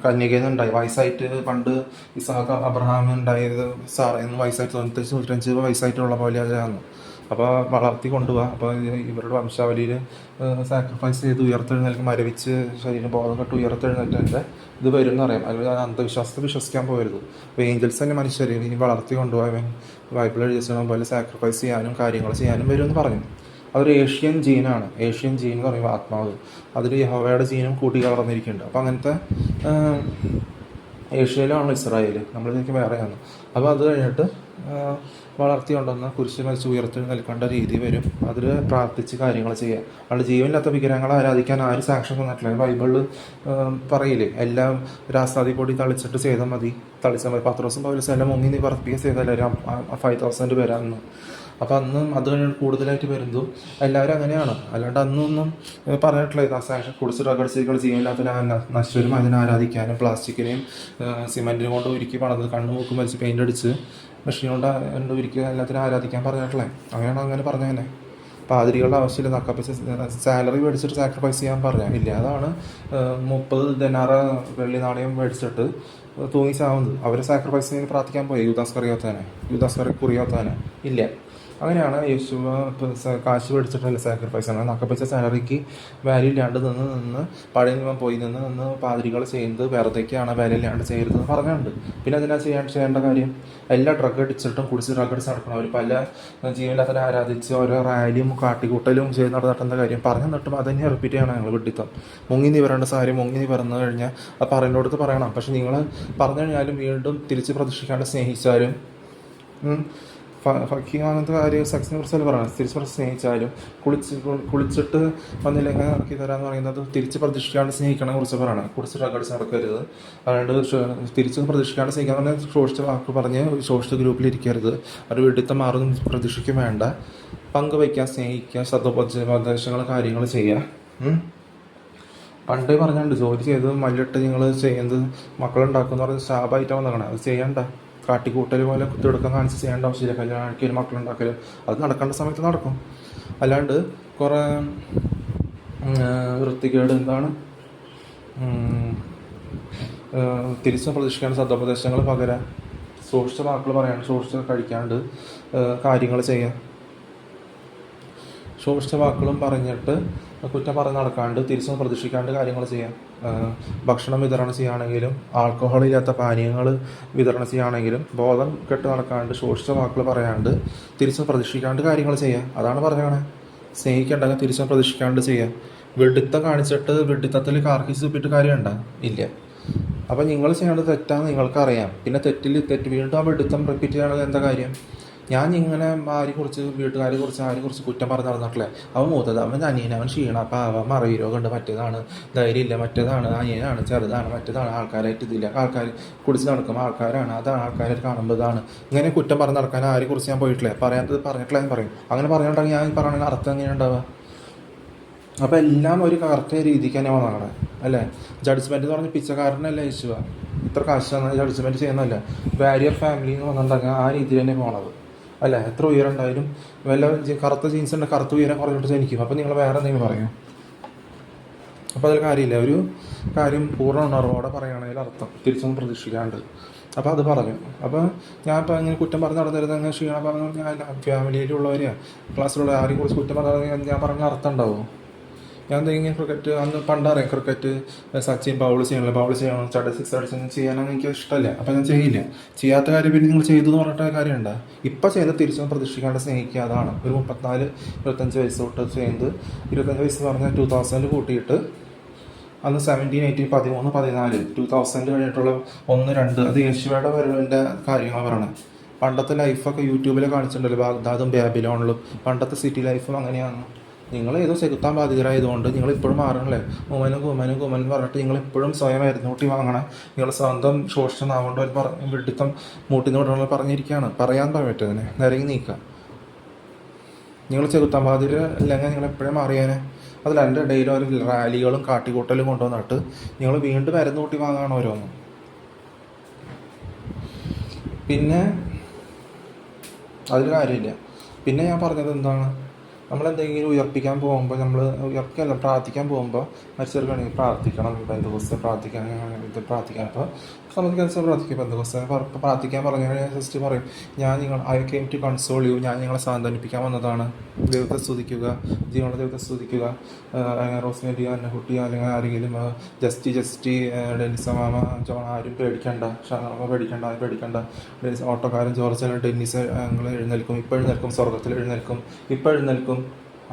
കന്യകയിൽ നിന്നുണ്ടായി. വയസ്സായിട്ട് പണ്ട് ഇസഹാക്ക് അബ്രഹാമിനുണ്ടായത് സാറേന്ന് വയസ്സായിട്ട് 95 വയസ്സായിട്ടുള്ള പോലെ അതാണ്. അപ്പോൾ വളർത്തി കൊണ്ടുപോവുക. അപ്പോൾ ഇവരുടെ വംശാവലിയിൽ സാക്രിഫൈസ് ചെയ്ത് ഉയർത്തെഴുന്നേൽക്കും, മരവിച്ച് ശരീരം ബോധം കെട്ട് ഉയർത്തെഴുന്നേറ്റൻ്റെ ഇത് വരും എന്നറിയാം. അല്ലെങ്കിൽ അന്ധവിശ്വാസത്തെ വിശ്വസിക്കാൻ പോകരുത്. അപ്പോൾ ഏഞ്ചൽസ് തന്നെ മനുഷ്യരെ ഇനി വളർത്തി കൊണ്ടുപോകാൻ ബൈബിൾ എഴുതിച്ച പോലെ സാക്രിഫൈസ് ചെയ്യാനും കാര്യങ്ങൾ ചെയ്യാനും വരുമെന്ന് പറഞ്ഞു. അതൊരു ഏഷ്യൻ ജീനാണ്. ഏഷ്യൻ ജീൻ എന്ന് പറയുമ്പോൾ ആത്മാവ്, അതിൽ യഹോവയുടെ ജീനും കൂട്ടി കലർന്നിരിക്കുന്നുണ്ട്. അപ്പോൾ അങ്ങനത്തെ ഏഷ്യയിലാണ് ഇസ്രായേൽ, നമ്മളിലേക്ക് വേറെയാണ്. അപ്പോൾ അത് കഴിഞ്ഞിട്ട് വളർത്തി കൊണ്ടുവന്ന കുരിശ് മരിച്ച് ഉയർത്തെഴുന്നേൽക്കേണ്ട രീതി വരും. അതിൽ പ്രാർത്ഥിച്ച് കാര്യങ്ങൾ ചെയ്യുക. അവിടെ ജീവനില്ലാത്ത വിഗ്രഹങ്ങളെ ആരാധിക്കാൻ ആരും സാക്ഷ്യം തന്നിട്ടില്ല. ബൈബിളിൽ പറയില്ലേ, എല്ലാം രാസാദി പൊടി തളിച്ചിട്ട് ചെയ്താൽ മതി. പത്രോസും പൗലോസും എല്ലാം മുങ്ങി വർദ്ധിപ്പിക്കുക ചെയ്താലും 5000 പേരാന്ന്. അപ്പോൾ അന്നും അത് കൂടുതലായിട്ട് വരുന്നതും എല്ലാവരും അങ്ങനെയാണ്. അല്ലാണ്ട് അന്നൊന്നും പറഞ്ഞിട്ടില്ല സാക്ഷ്യം കുടിച്ച് റഗഡ്സികൾ ജീവനില്ലാത്ത നശ്വരും അതിനെ ആരാധിക്കാനും പ്ലാസ്റ്റിക്കിനെയും സിമെൻറ്റിനും കൊണ്ട് ഉരുക്കി പണത് കണ്ണുമൂക്കും വലിച്ച് പെയിൻ്റ് അടിച്ച് മെഷീൻ കൊണ്ട് ഉരുക്കി എല്ലാത്തിനും ആരാധിക്കാൻ പറഞ്ഞിട്ടില്ലേ. അങ്ങനെ പറഞ്ഞു തന്നെ. പാതിരികളുടെ ആവശ്യമില്ല. നക്കപ്പിച്ച് സാലറി മേടിച്ചിട്ട് സാക്രിഫൈസ് ചെയ്യാൻ പറഞ്ഞാൽ ഇല്ല. അതാണ് 30 ദിനാറ് വെള്ളി നാണയം മേടിച്ചിട്ട് തൂങ്ങി ചാവുന്നത്. അവരെ സാക്രിഫൈസ് ചെയ്യാൻ പ്രാർത്ഥിക്കാൻ പോയി യൂദാസ് കുറിയാത്താനെ ഇല്ല. അങ്ങനെയാണ് യേശു കാശ് മേടിച്ചിട്ടല്ല സാക്രിഫൈസ് ആണ്. നക്കപ്പിച്ച സാലറിക്ക് വാല്യൂ ഇല്ലാണ്ട് നിന്ന് പഴയ നിയമം പോയി നിന്ന് പാതിരികൾ ചെയ്യുന്നത് വെറുതെയൊക്കെയാണ്, വാല്യൂ ഇല്ലാണ്ട് ചെയ്യരുതെന്ന് പറഞ്ഞിട്ടുണ്ട്. പിന്നെ അതിനാ ചെയ്യേണ്ട കാര്യം എല്ലാ ഡ്രഗ് അടിച്ചിട്ടും കുടിച്ച് ഡ്രഗ് അടിച്ച് നടക്കണം. അവർ പല ജീവനില്ലാത്തവരെ ആരാധിച്ച് ഓരോ റാലിയും കാട്ടിക്കൂട്ടലും ചെയ്ത് നടത്തേണ്ട കാര്യം പറഞ്ഞു നിട്ടും അതന്നെ റിപ്പീറ്റ് ചെയ്യണം. ഞങ്ങൾ വിഡിത്തം മുങ്ങി നിവരേണ്ട സാരി മുങ്ങി നിവർന്നു കഴിഞ്ഞാൽ അത് പറയുന്നോടത്ത് പറയണം. പക്ഷെ നിങ്ങൾ പറഞ്ഞു കഴിഞ്ഞാലും വീണ്ടും തിരിച്ച് പ്രതിഷ്ഠിക്കാണ്ട് സ്നേഹിച്ചാലും ഫക്കിങ് അങ്ങനത്തെ കാര്യം സെക്സിനെ കുറിച്ചല്ല പറയുന്നത്. തിരിച്ച് സ്നേഹിച്ചാലും കുളിച്ചിട്ട് വന്നില്ലെങ്കിൽ ഇറക്കി തരാമെന്ന് പറയുന്നത് തിരിച്ച് പ്രതീക്ഷിക്കാണ്ട് സ്നേഹിക്കണെ കുറിച്ച് പറയണം. കുറിച്ച് ഡ്രഗടിച്ച് നടക്കരുത്. അതുകൊണ്ട് തിരിച്ച് പ്രതീക്ഷിക്കാണ്ട് സ്നേഹിക്കാൻ പറഞ്ഞാൽ ശോഷിച്ച വാക്ക് പറഞ്ഞ് ശോഷിച്ച ഗ്രൂപ്പിലിരിക്കരുത്. ഒരു വീട്ടിലത്തെ മാറും പ്രതീക്ഷിക്കും വേണ്ട. പങ്കുവയ്ക്കുക, സ്നേഹിക്കുക, ശ്രദ്ധോപദേശങ്ങൾ കാര്യങ്ങൾ ചെയ്യുക. പണ്ടേ പറഞ്ഞുണ്ട് ജോലി ചെയ്ത് മല്ലിട്ട് നിങ്ങൾ ചെയ്യുന്നത് മക്കളുണ്ടാക്കുമെന്ന് പറഞ്ഞ് ശാപമായിട്ടാണ് വന്നേക്കണം. അത് ചെയ്യണ്ട. കാട്ടിക്കൂട്ടൽ പോലെ കുത്തിയെടുക്കാൻ കാണിച്ച് ചെയ്യേണ്ട ആവശ്യമില്ല. കല്യാണം ആക്കിയാലും മക്കളുണ്ടാക്കലും അത് നടക്കേണ്ട സമയത്ത് നടക്കും. അല്ലാണ്ട് കുറേ വൃത്തികേട് തിരിച്ച് പ്രതീക്ഷിക്കേണ്ട സദോപദേശങ്ങൾ പകരം സൂക്ഷിച്ച വാക്കുകൾ പറയാണ്ട് സൂക്ഷിച്ച് കഴിക്കാണ്ട് കാര്യങ്ങൾ ചെയ്യാം. ശോഷിച്ച വാക്കുകളും പറഞ്ഞിട്ട് കുറ്റം പറഞ്ഞ് നടക്കാണ്ട് തിരിച്ചൊന്നും പ്രതീക്ഷിക്കാണ്ട് കാര്യങ്ങൾ ചെയ്യാം. ഭക്ഷണം വിതരണം ചെയ്യുകയാണെങ്കിലും ആൾക്കഹോൾ ഇല്ലാത്ത പാനീയങ്ങൾ വിതരണം ചെയ്യുകയാണെങ്കിലും ബോധം കെട്ട് നടക്കാണ്ട് ശോഷിച്ച വാക്കുകൾ പറയാണ്ട് തിരിച്ചും പ്രതീക്ഷിക്കാണ്ട് കാര്യങ്ങൾ ചെയ്യാം. അതാണ് പറഞ്ഞത്. സ്നേഹിക്കേണ്ടെങ്കിൽ തിരിച്ചും പ്രതീക്ഷിക്കാണ്ട് ചെയ്യാം. വെഡിത്തം കാണിച്ചിട്ട് വെഡിത്തത്തിൽ കാർക്കിച്ച് തുപ്പിയിട്ട് കാര്യമുണ്ടോ? ഇല്ല. അപ്പം നിങ്ങൾ ചെയ്യേണ്ടത് തെറ്റാന്ന് നിങ്ങൾക്കറിയാം. പിന്നെ തെറ്റ് വീണ്ടും ആ വെഡിത്തം റിപ്പീറ്റ് ചെയ്യണത് എന്താ കാര്യം? ഞാൻ ഇങ്ങനെ വീട്ടുകാരെ കുറിച്ച് കുറ്റം പറഞ്ഞ് നടന്നിട്ടില്ലേ? അവൻ മൂത്തത്, അവൻ അനിയൻ, അവൻ ക്ഷീണം, അപ്പം അവൻ മറവിരോഗമുണ്ട്, മറ്റേതാണ്, ധൈര്യമില്ല, മറ്റേതാണ്, അനിയനാണ്, ചെറുതാണ്, മറ്റേതാണ്, ആൾക്കാരായിട്ട് ഇതില്ല, ആൾക്കാർ കുടിച്ച് നടക്കുമ്പോൾ ആൾക്കാരാണ്, അതാണ്, ആൾക്കാരായിട്ട് കാണുമ്പോൾ ഇതാണ്. ഇങ്ങനെ കുറ്റം പറഞ്ഞ് നടക്കാൻ കുറിച്ച് ഞാൻ പോയിട്ടില്ലേ? പറഞ്ഞിട്ടില്ല എന്ന് പറയും. അങ്ങനെ പറഞ്ഞിട്ടുണ്ടെങ്കിൽ ഞാൻ പറയുന്ന അർത്ഥം എങ്ങനെ ഉണ്ടാവുക? അപ്പോൾ എല്ലാം ഒരു കറക്റ്റ് രീതിക്ക് തന്നെ വന്നതാണ് അല്ലേ? ജഡ്ജ്മെൻറ്റ് എന്ന് പറഞ്ഞാൽ പിച്ചക്കാരനല്ല യേശുവ. ഇത്ര കാശ് ജഡ്ജ്മെൻറ്റ് ചെയ്യുന്നതല്ല. വാരിയർ ഫാമിലി എന്ന് പറഞ്ഞിട്ടുണ്ടെങ്കിൽ ആ രീതിയിൽ തന്നെ പോണത് അല്ലേ? എത്ര ഉയരം ഉണ്ടായാലും വല്ല കറുത്ത ജീൻസ് ഉണ്ട്, കറുത്ത ഉയരം കുറഞ്ഞിട്ട് ജനിക്കും. അപ്പോൾ നിങ്ങൾ വേറെ എന്തെങ്കിലും പറയും. അപ്പോൾ അതിൽ കാര്യമില്ല. ഒരു കാര്യം പൂർണ്ണ ഉണർവോടെ പറയുകയാണെങ്കിൽ അർത്ഥം തിരിച്ചൊന്നും പ്രതീക്ഷിക്കാണ്ട്. അപ്പോൾ അത് പറഞ്ഞു. അപ്പോൾ ഞാൻ ഇപ്പോൾ ഇങ്ങനെ കുറ്റം പറഞ്ഞ് നടന്നിരുന്നത് അങ്ങനെ ക്ഷീണം പറഞ്ഞു ഞാൻ ഫാമിലിയിലുള്ളവരെയാണ് ക്ലാസ്സിലുള്ള ആരെയും കുറിച്ച് കുറ്റം പറഞ്ഞാൽ ഞാൻ പറഞ്ഞ അർത്ഥം ഉണ്ടാവുമോ? ഞാൻ എന്തെങ്കിലും ക്രിക്കറ്റ് അന്ന് പണ്ടറിയാം, ക്രിക്കറ്റ് സച്ചിൻ ബൗൾ ചെയ്യണം ചട 6 അടിച്ചൊന്നും ചെയ്യാനൊന്നും എനിക്ക് ഇഷ്ടമല്ല. അപ്പോൾ ഞാൻ ചെയ്യില്ല. ചെയ്യാത്ത കാര്യം പിന്നെ നിങ്ങൾ ചെയ്തു എന്ന് പറഞ്ഞിട്ട് കാര്യമുണ്ടോ? ഇപ്പം ചെയ്ത് തിരിച്ചൊന്നും പ്രതീക്ഷിക്കാണ്ട് സ്നേഹിക്കുക. അതാണ് ഒരു 34-25 വയസ്സ് തൊട്ട് ചെയ്യുന്നത്. 25 വയസ്സ് പറഞ്ഞാൽ 2000 കൂട്ടിയിട്ട് അന്ന് 17, 18, 13, 14, 2000 കഴിഞ്ഞിട്ടുള്ള 1, 2 അത് യേശുവയുടെ വരവിൻ്റെ കാര്യങ്ങൾ പറയണം. പണ്ടത്തെ ലൈഫൊക്കെ യൂട്യൂബിൽ കാണിച്ചിട്ടുണ്ടല്ലോ, ബാഗ്ദാദും ബാബിലോണിലും. പണ്ടത്തെ സിറ്റി ലൈഫും അങ്ങനെയാണ്. നിങ്ങൾ ഏതോ ചെകുത്താൻ ബാധിതരായതുകൊണ്ട് നിങ്ങൾ ഇപ്പോഴും മാറണല്ലേ? കുമ്മനും പറഞ്ഞിട്ട് നിങ്ങളിപ്പോഴും സ്വയം മരുന്നൂട്ടി വാങ്ങണം. നിങ്ങൾ സ്വന്തം ശോഷിച്ച നാവുകൊണ്ട് വെട്ടിത്തം മൂട്ടിന്ന് വിടണമെന്ന് പറഞ്ഞിരിക്കുകയാണ്. പറയാൻ പറ്റുന്നതിനെ നിരങ്ങി നീക്കുക. നിങ്ങൾ ചെകുത്താൻ ബാധിതർ അല്ലെങ്കിൽ നിങ്ങൾ എപ്പോഴും മാറിയാനെ? അതിൽ എൻ്റെ ഇടയിൽ ഒരു റാലികളും കാട്ടിക്കൂട്ടലും കൊണ്ടുവന്നിട്ട് നിങ്ങൾ വീണ്ടും മരുന്നൂട്ടി വാങ്ങാണ് ഓരോന്നും. പിന്നെ അതിൽ കാര്യമില്ല. പിന്നെ ഞാൻ പറഞ്ഞത് എന്താണ്, നമ്മളെന്തെങ്കിലും ഉയർപ്പിക്കാൻ പോകുമ്പോൾ പ്രാർത്ഥിക്കാൻ പോകുമ്പോൾ മരിച്ചവർക്കാണെങ്കിൽ പ്രാർത്ഥിക്കണം, ബന്ധുവസ്ത പ്രാർത്ഥിക്കാൻ അപ്പോൾ സമ്മതിക്കാൻ പ്രാർത്ഥിക്കും. ബന്ധുവസ്ത പ്രാർത്ഥിക്കാൻ പറഞ്ഞാൽ ജസ്റ്റ് പറയും, I came to console you, ഞാൻ നിങ്ങളെ സാന്ത്വനിപ്പിക്കാൻ വന്നതാണ്. ദൈവത്തെ സ്തുതിക്കുക, ജീവനുള്ള ദൈവത്തെ സ്തുതിക്കുക. റോസ്മേരി, അന്നക്കുട്ടി അല്ലെങ്കിൽ ആരെങ്കിലും ജസ്റ്റി ഡെന്നിസമാമ, ആരും പേടിക്കണ്ട, പേടിക്കണ്ട. ഓട്ടോക്കാരൻ ജോർജ് ഡെന്നിസ് ഞങ്ങൾ എഴുന്നേൽക്കും, ഇപ്പോൾ എഴുന്നേൽക്കും, സ്വർഗത്തിൽ എഴുന്നേൽക്കും, ഇപ്പോൾ എഴുന്നേൽക്കും.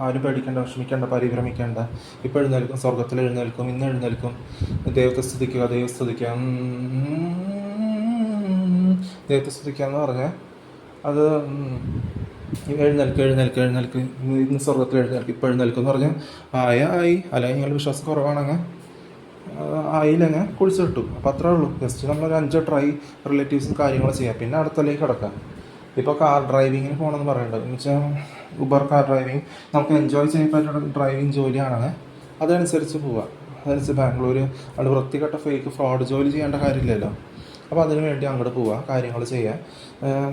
ആരും പേടിക്കേണ്ട, വിഷമിക്കേണ്ട, പരിഭ്രമിക്കേണ്ട. ഇപ്പോൾ എഴുന്നേൽക്കും, സ്വർഗത്തിൽ എഴുന്നേൽക്കും, ഇന്ന് എഴുന്നേൽക്കും. ദൈവത്തെ സ്തുതിക്കുക എന്ന് പറഞ്ഞാൽ അത് എഴുന്നേൽക്ക് ഇന്ന് സ്വർഗത്തിൽ എഴുന്നേൽക്കും, ഇപ്പോൾ എഴുന്നേൽക്കും എന്ന് പറഞ്ഞാൽ അല്ലെങ്കിൽ നിങ്ങൾ വിശ്വാസം കുറവാണെങ്കിൽ ആയില്ലെങ്കിൽ കുഴിച്ചു കിട്ടും. അപ്പോൾ അത്രേ ഉള്ളൂ. ജസ്റ്റ് നമ്മളൊരു 5 ട്രൈ റിലേറ്റീവ്സും കാര്യങ്ങളും ചെയ്യാം. പിന്നെ അടുത്തലേക്ക് കിടക്കാം. ഇപ്പോൾ കാർ ഡ്രൈവിങ്ങിന് പോകണമെന്ന് പറയേണ്ടത് എന്ന് വെച്ചാൽ ഉബർ കാർ ഡ്രൈവിങ് നമുക്ക് എൻജോയ് ചെയ്യാൻ പറ്റുന്ന ഡ്രൈവിങ് ജോലിയാണെങ്കിൽ അതനുസരിച്ച് പോവാം. അതനുസരിച്ച് ബാംഗ്ലൂർ അവിടെ വൃത്തികെട്ട ഫേക്ക് ഫ്രോഡ് ജോലി ചെയ്യേണ്ട കാര്യമില്ലല്ലോ. അപ്പോൾ അതിന് വേണ്ടി അങ്ങോട്ട് പോവുക, കാര്യങ്ങൾ ചെയ്യുക.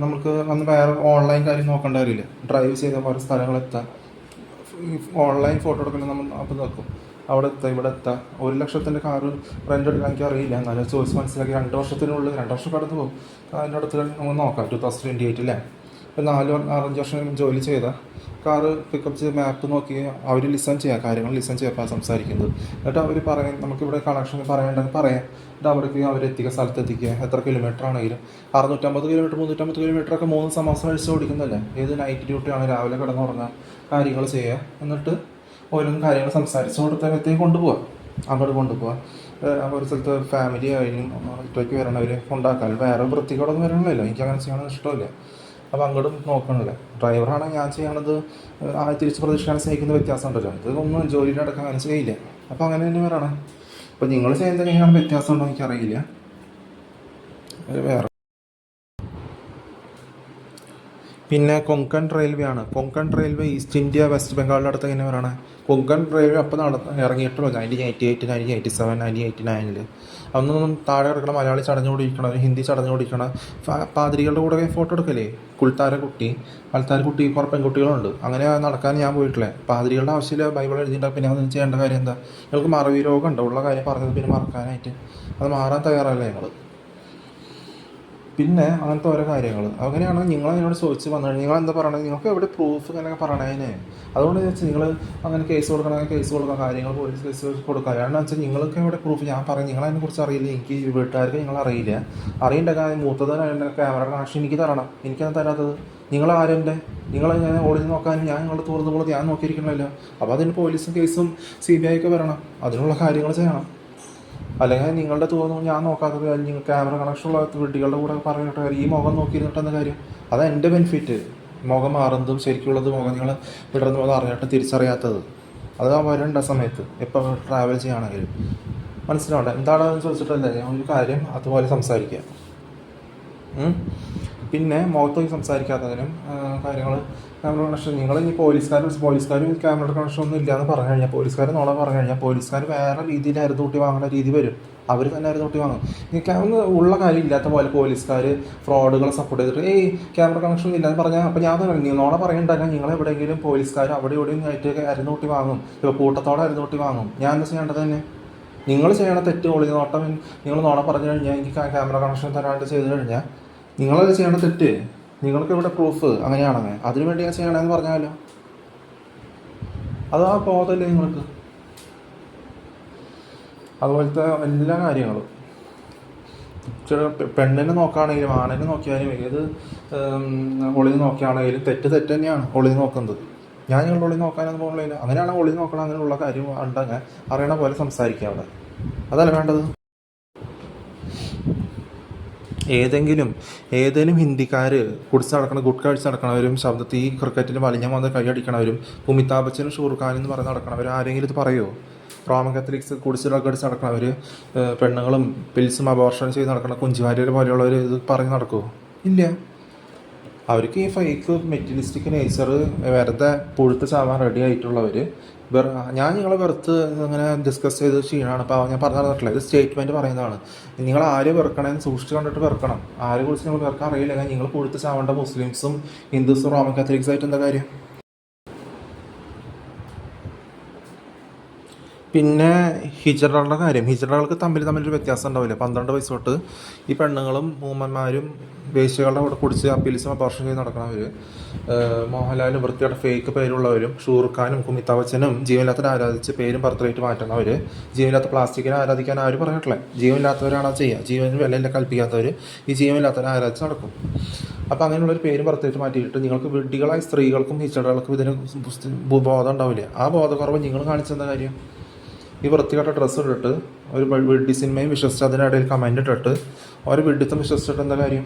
നമുക്ക് അന്ന് വേറെ ഓൺലൈൻ കാര്യം നോക്കേണ്ട കാര്യമില്ല. ഡ്രൈവ് ചെയ്ത ഓരോ സ്ഥലങ്ങളെത്താം. ഓൺലൈൻ ഫോട്ടോ എടുക്കണം നമ്മൾ അപ്പോൾ നോക്കും, അവിടെ എത്താം, ഇവിടെ എത്താം. 1 ലക്ഷത്തിൻ്റെ കാറ് റെൻ്റ് എടുക്കാൻ എനിക്ക് അറിയില്ല, എന്നാലും ചോയ്സ് മനസ്സിലാക്കി 2 വർഷത്തിനുള്ളിൽ 2 വർഷം കടന്നു പോകും. അതിൻ്റെ അടുത്ത് നമുക്ക് നോക്കാം. 2028 അല്ലേ? ഇപ്പോൾ 4-5 വർഷം ജോലി ചെയ്ത കാറ് പിക്കപ്പ് ചെയ്ത് മാപ്പ് നോക്കി അവർ ലിസൺ ചെയ്യാം, കാര്യങ്ങൾ ലിസൺ ചെയ്യാൻ സംസാരിക്കുന്നത്. എന്നിട്ട് അവർ പറയും, നമുക്കിവിടെ കണക്ഷൻ പറയേണ്ടത് പറയാം. എന്നിട്ട് അവിടേക്ക് അവരെത്തിക്കുക, സ്ഥലത്തെത്തിക്കുക. എത്ര കിലോമീറ്റർ ആണെങ്കിലും 650 കിലോമീറ്റർ 350 കിലോമീറ്ററൊക്കെ 3 മാസം കഴിച്ച് ഓടിക്കുന്നതല്ലേ? ഏത് നൈറ്റ് ഡ്യൂട്ടിയാണ്, രാവിലെ കിടന്നുറങ്ങുക, കാര്യങ്ങൾ ചെയ്യുക. എന്നിട്ട് ഓരോന്നും കാര്യങ്ങൾ സംസാരിച്ച് കൊടുത്തേക്ക് കൊണ്ടുപോകാം, അങ്ങോട്ട് കൊണ്ടുപോകാം. ഒരു സ്ഥലത്ത് ഫാമിലി ആയാലും ഒറ്റയ്ക്ക് വരണവർ കൊണ്ടാക്കാൻ വേറെ വൃത്തികളൊന്നും വരണമല്ലോ. എനിക്ക് അങ്ങനെ ചെയ്യണമെന്ന് ഇഷ്ടമില്ല. അപ്പോൾ അങ്ങോട്ടും നോക്കണില്ല. ഡ്രൈവറാണെങ്കിൽ ഞാൻ ചെയ്യണത് തിരിച്ച് പ്രതീക്ഷിക്കാൻ സ്നേഹിക്കുന്ന വ്യത്യാസം ഉണ്ടല്ലോ. ഇതൊന്നും ജോലിയുടെ അടക്കം അങ്ങനെ ചെയ്യില്ല. അപ്പോൾ അങ്ങനെ തന്നെ വരണം. അപ്പോൾ നിങ്ങൾ ചെയ്യുന്നത് എങ്ങനെയാണ് വ്യത്യാസം ഉണ്ടോ എനിക്കറിയില്ല. വേറെ പിന്നെ കൊങ്കൺ റെയിൽവേ ആണ്. Konkan railway east India west ബംഗാളിൻ്റെ അടുത്ത് എങ്ങനെ പറയണേ? കൊങ്കൺ റെയിൽവേ അപ്പോൾ ഇറങ്ങിയിട്ടുള്ളൂ 1988, 1987, 1989. അന്നൊന്നും താഴെ കിടക്കണ മലയാളി ചടഞ്ഞുകൊണ്ടിരിക്കണം, ഹിന്ദി ചടഞ്ഞുകൊണ്ടിരിക്കണം. പാതിരികളുടെ കൂടെ ഫോട്ടോ എടുക്കല്ലേ? അൽത്താരക്കുട്ടി കുറേ പെൺകുട്ടികളുണ്ട്. അങ്ങനെ നടക്കാൻ ഞാൻ പോയിട്ടില്ലേ. പാതിരികളുടെ ആവശ്യമില്ല. ബൈബിൾ എഴുതിയിട്ടുണ്ടെങ്കിൽ പിന്നെ അതൊന്നും ചെയ്യേണ്ട കാര്യം എന്താ? ഞങ്ങൾക്ക് മറവി രോഗം ഉണ്ട്, ഉള്ള കാര്യം പറഞ്ഞത് പിന്നെ മറക്കാനായിട്ട്. അത് മാറാൻ തയ്യാറല്ലേ ഞങ്ങൾ? പിന്നെ അങ്ങനത്തെ ഓരോ കാര്യങ്ങൾ അങ്ങനെയാണ് നിങ്ങൾ എന്നോട് ചോദിച്ച് വന്നത്. നിങ്ങൾ എന്താ പറയണത്? നിങ്ങൾക്ക് എവിടെ പ്രൂഫ് ഇങ്ങനെ പറയണേനെ? അതുകൊണ്ട് വെച്ചാൽ നിങ്ങൾ അങ്ങനെ കേസ് കൊടുക്കണം, കേസ് കൊടുക്കാം, കാര്യങ്ങൾ പോലീസ് കേസ് കൊടുക്കാം. കാരണം വെച്ചാൽ നിങ്ങൾക്ക് എവിടെ പ്രൂഫ്? ഞാൻ പറയും നിങ്ങളതിനെ കുറിച്ച് അറിയില്ല, എനിക്ക് വീട്ടുകാർക്ക് നിങ്ങൾ അറിയില്ല. അറിയേണ്ട കാര്യം മൂത്തതിനായ ക്യാമറ കണക്ഷൻ എനിക്ക് തരണം. എനിക്കത് തരാത്തത് നിങ്ങൾ ആരെൻ്റെ? നിങ്ങൾ ഞാൻ ഒളിഞ്ഞ് നോക്കാനും ഞാൻ നിങ്ങളുടെ തുറന്നു പോകുന്നത് ഞാൻ നോക്കിയിരിക്കണമല്ലോ. അപ്പോൾ അതിന് പോലീസും കേസും CBI ഒക്കെ വരണം, അതിനുള്ള കാര്യങ്ങൾ ചെയ്യണം. അല്ലെങ്കിൽ നിങ്ങളുടെ തോന്നുന്നു ഞാൻ നോക്കാത്തത്, അല്ലെങ്കിൽ ക്യാമറ കണക്ഷനുള്ള വീട്ടുകളുടെ കൂടെ പറഞ്ഞിട്ട് കാര്യം, ഈ മുഖം നോക്കിയിരുന്നിട്ടെന്ന കാര്യം? അതാണ് എൻ്റെ ബെനിഫിറ്റ്. മുഖം മാറുന്നതും ശരിക്കുള്ളത് മുഖം നിങ്ങൾ വിടർന്നു പോകുന്നത് അറിഞ്ഞിട്ട് തിരിച്ചറിയാത്തത്, അത് വരേണ്ട സമയത്ത് എപ്പോൾ ട്രാവൽ ചെയ്യുകയാണെങ്കിലും മനസ്സിലാവണ്ട. എന്താണെന്ന് ചോദിച്ചിട്ടല്ലേ ഞാൻ ഒരു കാര്യം അതുപോലെ സംസാരിക്കുക. പിന്നെ മുഖത്തേക്ക് സംസാരിക്കാത്തതിനും കാര്യങ്ങൾ ക്യാമറ കണക്ഷൻ. നിങ്ങൾ ഇനി പോലീസുകാർ ക്യാമറ കണക്ഷൻ ഒന്നും ഇല്ലയെന്ന് പറഞ്ഞു കഴിഞ്ഞാൽ, പോലീസുകാർ നോളെ പറഞ്ഞു കഴിഞ്ഞാൽ, പോലീസുകാർ വേറെ രീതിയിലായിരുന്നു കൂട്ടി വാങ്ങുന്ന രീതി വരും. അവർ തന്നെ ആയിരുന്നു കൂട്ടി വാങ്ങും. ഒന്ന് ഉള്ള കാര്യം ഇല്ലാത്ത പോലെ പോലീസുകാർ ഫ്രോഡുകളെ സപ്പോർട്ട് ചെയ്തിട്ട് ക്യാമറ കണക്ഷൻ ഇല്ലയെന്ന് പറഞ്ഞാൽ, അപ്പോൾ ഞാൻ പറഞ്ഞു നോളെ പറയണ്ടല്ല. നിങ്ങൾ എവിടെയെങ്കിലും പോലീസുകാർ അവിടെ ഇവിടെയും ആയിട്ട് അരുന്ന് കൂട്ടി വാങ്ങും, ഇപ്പോൾ കൂട്ടത്തോടെ അരുന്ന് കൂട്ടി വാങ്ങും. ഞാൻ എന്താ ചെയ്യേണ്ടത് തന്നെ? നിങ്ങൾ ചെയ്യണ തെറ്റ് ഒളിഞ്ഞ നോട്ടം നിങ്ങൾ നോളെ പറഞ്ഞു കഴിഞ്ഞാൽ, എനിക്ക് ക്യാമറ കണക്ഷൻ തരാണ്ട് ചെയ്ത് കഴിഞ്ഞാൽ നിങ്ങളത് ചെയ്യേണ്ട തെറ്റ്. നിങ്ങൾക്ക് ഇവിടെ പ്രൂഫ് അങ്ങനെയാണെങ്കിൽ അതിനു വേണ്ടി ഞാൻ ചെയ്യണമെന്ന് പറഞ്ഞാലോ? അത് ആ ബോധമല്ലേ നിങ്ങൾക്ക്? അതുപോലത്തെ എല്ലാ കാര്യങ്ങളും പെണ്ണിനെ നോക്കുകയാണെങ്കിലും ആണിനെ നോക്കിയാലും ഏത് ഒളിഞ്ഞ് നോക്കുകയാണെങ്കിലും തെറ്റ് തന്നെയാണ് ഒളിഞ്ഞ് നോക്കുന്നത്. ഞാൻ നിങ്ങളുടെ ഒളിഞ്ഞ് നോക്കാനൊന്നും പോകുന്നില്ല. അങ്ങനെയാണ് ഒളിഞ്ഞ് നോക്കണം. അങ്ങനെയുള്ള കാര്യം ഉണ്ടെങ്കിൽ അറിയണ പോലെ സംസാരിക്കുക അവിടെ. അതല്ല വേണ്ടത്. ഏതെങ്കിലും ഹിന്ദിക്കാർ കുടിച്ച് നടക്കണ ഗുഡ്ക അടിച്ച് നടക്കണവരും ശബ്ദത്തിൽ ഈ ക്രിക്കറ്റിൽ വലിഞ്ഞ വന്ന് കൈയടിക്കണവരും അമിതാഭ് ബച്ചനും ഷാറൂഖ് ഖാൻ എന്ന് പറഞ്ഞ് നടക്കണവർ ആരെങ്കിലും ഇത് പറയുമോ? റോമൻ കാത്തലിക്സ് കുടിച്ച് ഡ്രഗ് അടിച്ച് നടക്കണവർ, പെണ്ണുങ്ങളും പിൽസും അബോർഷൻ ചെയ്ത് നടക്കണ കുഞ്ചുവാര്യർ പോലെയുള്ളവർ ഇത് പറഞ്ഞ് നടക്കുമോ? ഇല്ല. അവർക്ക് ഈ ഫേക്ക് മെറ്റീരിയലിസ്റ്റിക് നേച്ചർ വെറുതെ പുഴുത്ത് ചാവാൻ റെഡി ആയിട്ടുള്ളവർ. ഞാൻ നിങ്ങളെ വെറുത്ത് അങ്ങനെ ഡിസ്കസ് ചെയ്ത് ക്ഷീണമാണ്. അപ്പോൾ ഞാൻ പറഞ്ഞു തന്നിട്ടില്ല, ഇത് സ്റ്റേറ്റ്മെൻറ്റ് പറയുന്നതാണ്. നിങ്ങൾ ആരെ വെറുക്കണമെന്ന് സൂക്ഷിച്ച് കണ്ടിട്ട് വെറുക്കണം. ആരെ കുറിച്ച് നിങ്ങൾ വെറുക്കാൻ അറിയില്ല. നിങ്ങൾ പുഴുത്ത് ചാവേണ്ട മുസ്ലിംസും ഹിന്ദുസും റോമൻ കാത്തലിക്സ് ആയിട്ട് എന്താ കാര്യം? പിന്നെ ഹിജറകളുടെ കാര്യം. ഹിജറകൾക്ക് തമ്മിലൊരു വ്യത്യാസം ഉണ്ടാവില്ല. 12 വയസ്സ് തൊട്ട് ഈ പെണ്ണുങ്ങളും മൂമ്മന്മാരും വേശ്യകളുടെ കൂടെ കുടിച്ച് അപ്പീൽസും അബോർഷൻ ചെയ്ത് നടക്കണവർ, മോഹൻലാലും വൃത്തിയുടെ ഫേക്ക് പേരുള്ളവരും, ഷാറൂഖ് ഖാനും അമിതാഭ് ബച്ചനും ജീവനില്ലാത്തവരെ ആരാധിച്ച് പേരും ബർത്ത് മാറ്റുന്നവർ, ജീവനില്ലാത്ത പ്ലാസ്റ്റിക്കിനെ ആരാധിക്കാൻ ആരും പറഞ്ഞിട്ടില്ല. ജീവനില്ലാത്തവരാണ് അത് ചെയ്യുക. ജീവന് വിലയില്ല കൽപ്പിക്കാത്തവർ ഈ ജീവനില്ലാത്തവരെ ആരാധിച്ച് നടക്കും. അപ്പോൾ അങ്ങനെയുള്ളൊരു പേരും ബർത്ത് മാറ്റിയിട്ട് നിങ്ങൾക്ക് വിഡ്ഢികളായ സ്ത്രീകൾക്കും ഹിജറകൾക്കും ഇതിന് ബോധം ഉണ്ടാവില്ല. ആ ബോധക്കുറവ് നിങ്ങൾ കാണിച്ചെന്താ കാര്യം? ഈ വൃത്തികെട്ട ഡ്രസ്സ് ഇട്ടിട്ട് ഒരു വെഡ്ഡി സിനിമയും വിശ്വസിച്ച് അതിനിടയിൽ കമൻ്റ് ഇട്ടിട്ട് ഒരു വെഡിത്തം വിശ്വസിച്ചിട്ട് എന്താ കാര്യം?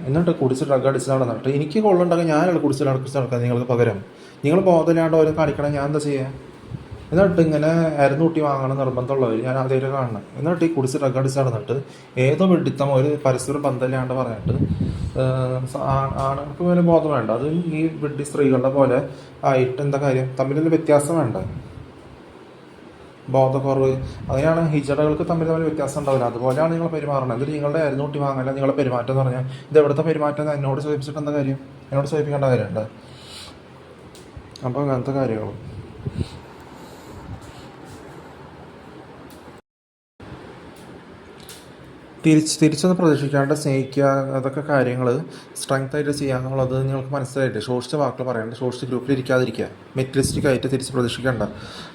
എന്നിട്ട് കുടിച്ച് ഡ്രഗ് അടിച്ച് നടന്നിട്ട് എനിക്ക് കൊള്ളുണ്ടെങ്കിൽ ഞാനല്ല കുടിച്ച് നടക്കാൻ നിങ്ങൾക്ക് പകരം. നിങ്ങൾ ബോധമില്ലാണ്ട് ഓരോ കാണിക്കണം. ഞാൻ എന്താ ചെയ്യുക? എന്നിട്ട് ഇങ്ങനെ അരന്നൂട്ടി വാങ്ങണം നിർബന്ധമുള്ളവർ ഞാൻ അതേലും കാണണം. എന്നിട്ട് ഈ കുടിച്ച് ഡ്രഗ് അടിച്ച് നടന്നിട്ട് ഏതോ വെഡിത്തം ഒരു പരസ്പരം ബന്ധമില്ലാണ്ട് പറഞ്ഞിട്ട് ആണുങ്ങൾക്ക് പോലെ ബോധം വേണ്ട. അത് ഈ വെഡ്ഡി സ്ത്രീകളുടെ പോലെ ആയിട്ട് എന്താ കാര്യം? തമ്മിലുള്ള വ്യത്യാസം വേണ്ട. ബോധക്കുറവ്. അങ്ങനെയാണ് ഹിജറകൾക്ക് തമ്മിൽ വ്യത്യാസം ഉണ്ടാവില്ല. അതുപോലെയാണ് നിങ്ങൾ പെരുമാറുന്നത്. എന്നിട്ട് നിങ്ങളുടെ അരുന്നൂട്ടി വാങ്ങല നിങ്ങളുടെ പെരുമാറ്റം എന്ന് പറഞ്ഞാൽ ഇത് എവിടുത്തെ പെരുമാറ്റം എന്നോട് ചോദിച്ചിട്ട് എന്താ കാര്യം? എന്നോട് ചോദിപ്പിക്കേണ്ട കാര്യമുണ്ട്. അപ്പോൾ അങ്ങനത്തെ കാര്യങ്ങളും തിരിച്ചൊന്ന് പ്രതീക്ഷിക്കാണ്ട് സ്നേഹിക്കുക. അതൊക്കെ കാര്യങ്ങൾ സ്ട്രെങ്തായിട്ട് ചെയ്യുക എന്നുള്ളത് നിങ്ങൾക്ക് മനസ്സിലായിട്ട് ശോഷിച്ച വാക്കുകൾ പറയാണ്ട് ശോഷിച്ച ഗ്രൂപ്പിൽ ഇരിക്കാതിരിക്കുക. മെറ്റലിസ്റ്റിക് ആയിട്ട് തിരിച്ച് പ്രതീക്ഷിക്കേണ്ട.